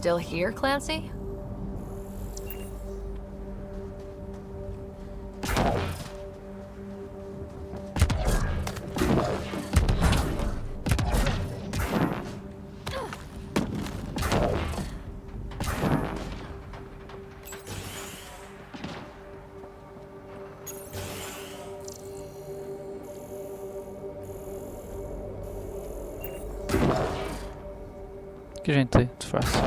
still here, Clancy? Que gente aí, disfarce.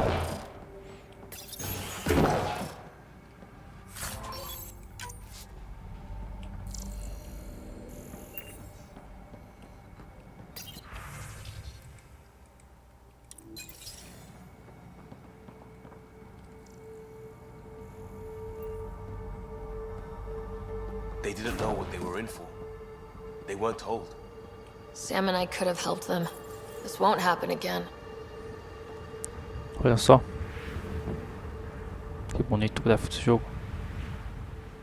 They didn't know what they were in for. They weren't told. Sam and I could have helped them. This won't happen again. Olha só. Que bonito o gráfico desse jogo.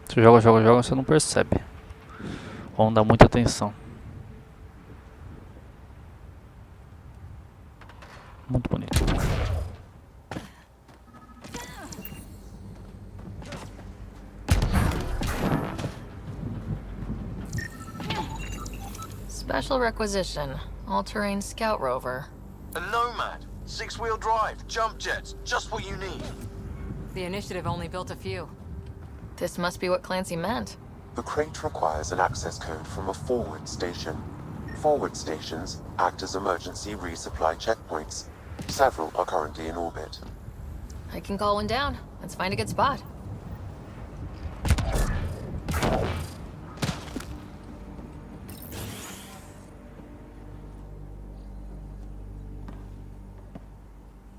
Você joga, você não percebe. Ou não dá muita atenção. Muito bonito. Special requisition. All-terrain scout rover. A Nomad. 6-wheel drive. Jump jets. Just what you need. The initiative only built a few. This must be what Clancy meant. The crate requires an access code from a forward station. Forward stations act as emergency resupply checkpoints. Several are currently in orbit. I can call one down. Let's find a good spot.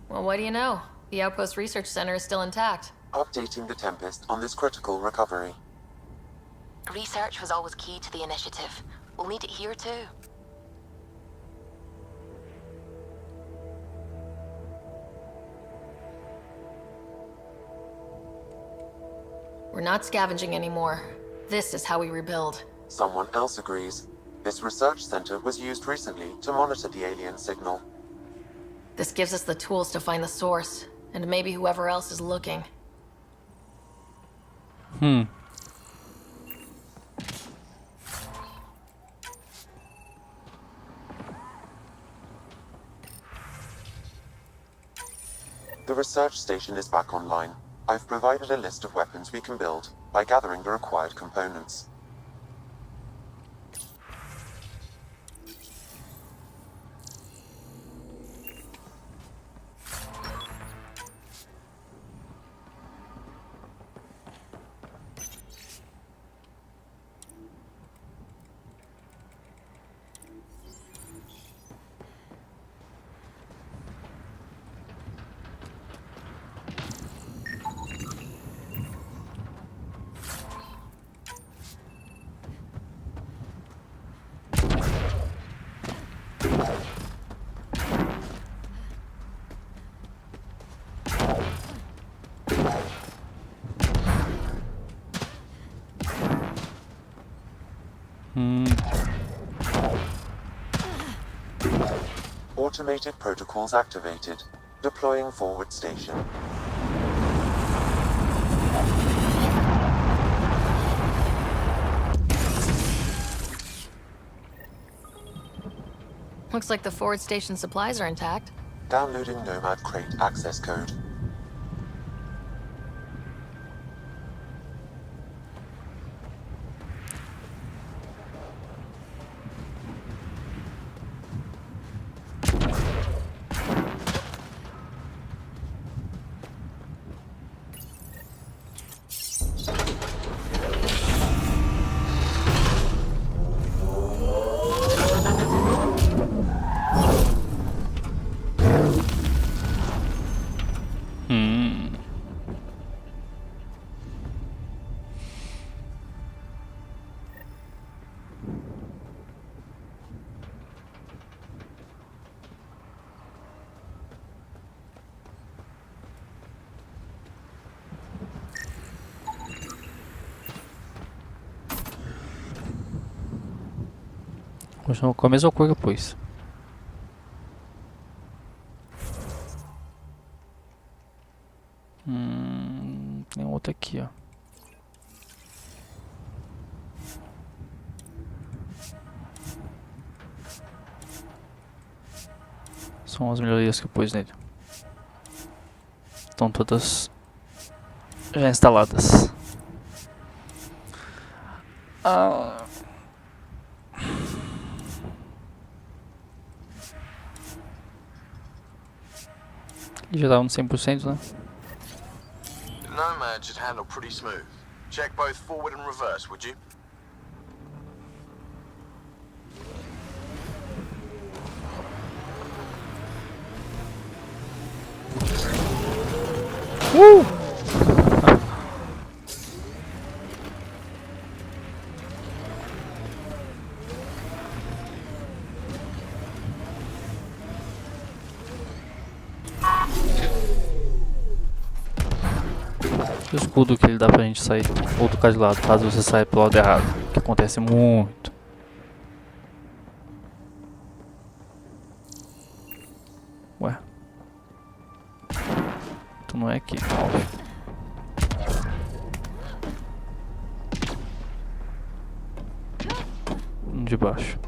Well, what do you know? The Outpost Research Center is still intact. Updating the Tempest on this critical recovery. Research was always key to the initiative. We'll need it here too. We're not scavenging anymore. This is how we rebuild. Someone else agrees. This research center was used recently to monitor the alien signal. This gives us the tools to find the source, and maybe whoever else is looking. The research station is back online. I've provided a list of weapons we can build by gathering the required components. Automated protocols activated. Deploying forward station. Looks like the forward station supplies are intact. Downloading Nomad crate access code. Continuo com a mesma cor que eu pus. aqui, ó. São as melhorias que eu pus nele. Estão todas já instaladas. Já tava no 100%, né? The Nomad should handle pretty smooth. Check both forward and reverse, would you? O escudo que ele dá pra gente sair ou tocar de lado, caso você saia pro lado errado, que acontece muito. Ué. Então não é aqui, óbvio. De baixo.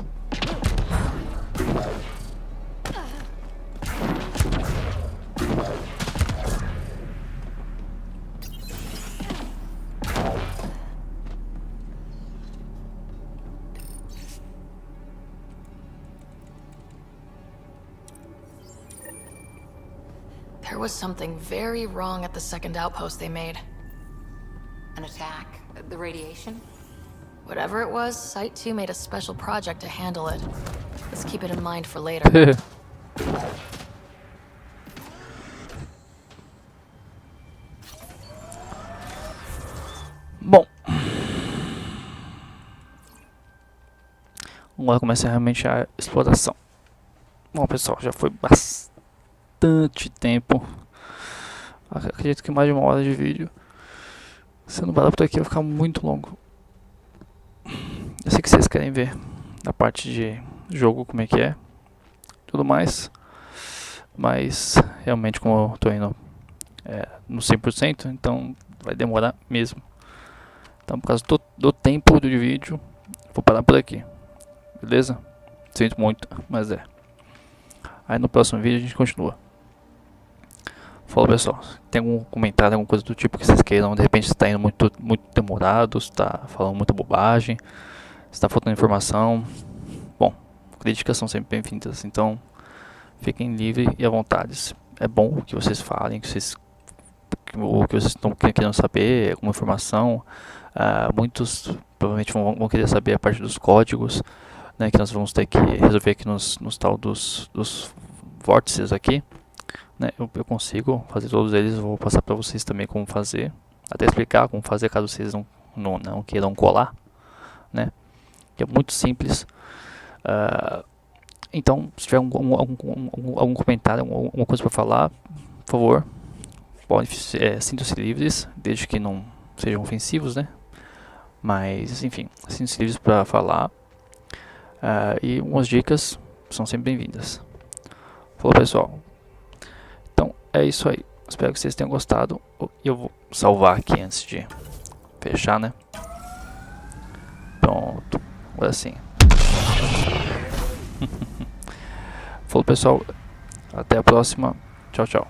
There was something very wrong at the second outpost they made. An attack? The radiation? Whatever it was, Site 2 made a special project to handle it. Let's keep it in mind for later. Bom. Agora começa realmente a exploração. Bom, pessoal, já foi bastante tempo. Acredito que mais de 1 hora de vídeo. Se não parar por aqui vai ficar muito longo. Eu sei que vocês querem ver a parte de jogo, como é que é, tudo mais. Mas realmente, como eu tô indo no 100%, então vai demorar mesmo. Então, por causa do tempo do vídeo, vou parar por aqui. Beleza? Sinto muito, mas é. Aí no próximo vídeo a gente continua. Fala, pessoal, tem algum comentário, alguma coisa do tipo que vocês queiram? De repente está indo muito demorado, está falando muita bobagem, está faltando informação. Bom, críticas são sempre bem-vindas, então fiquem livres e à vontade. É bom que vocês falem, o que vocês estão querendo saber, alguma informação. Muitos provavelmente vão querer saber a parte dos códigos, né, que nós vamos ter que resolver aqui nos tal dos vórtices aqui. Né, eu consigo fazer todos eles, vou passar para vocês também como fazer, até explicar como fazer caso vocês não queiram colar, né, que é muito simples. Então, se tiver algum comentário, alguma coisa para falar, por favor, sintam-se livres, desde que não sejam ofensivos, né, mas enfim, sintam-se livres para falar, e umas dicas são sempre bem-vindas. Falou, pessoal. É isso aí, espero que vocês tenham gostado. Eu vou salvar aqui antes de fechar, né? Pronto, agora sim. Falou, pessoal, até a próxima. Tchau, tchau.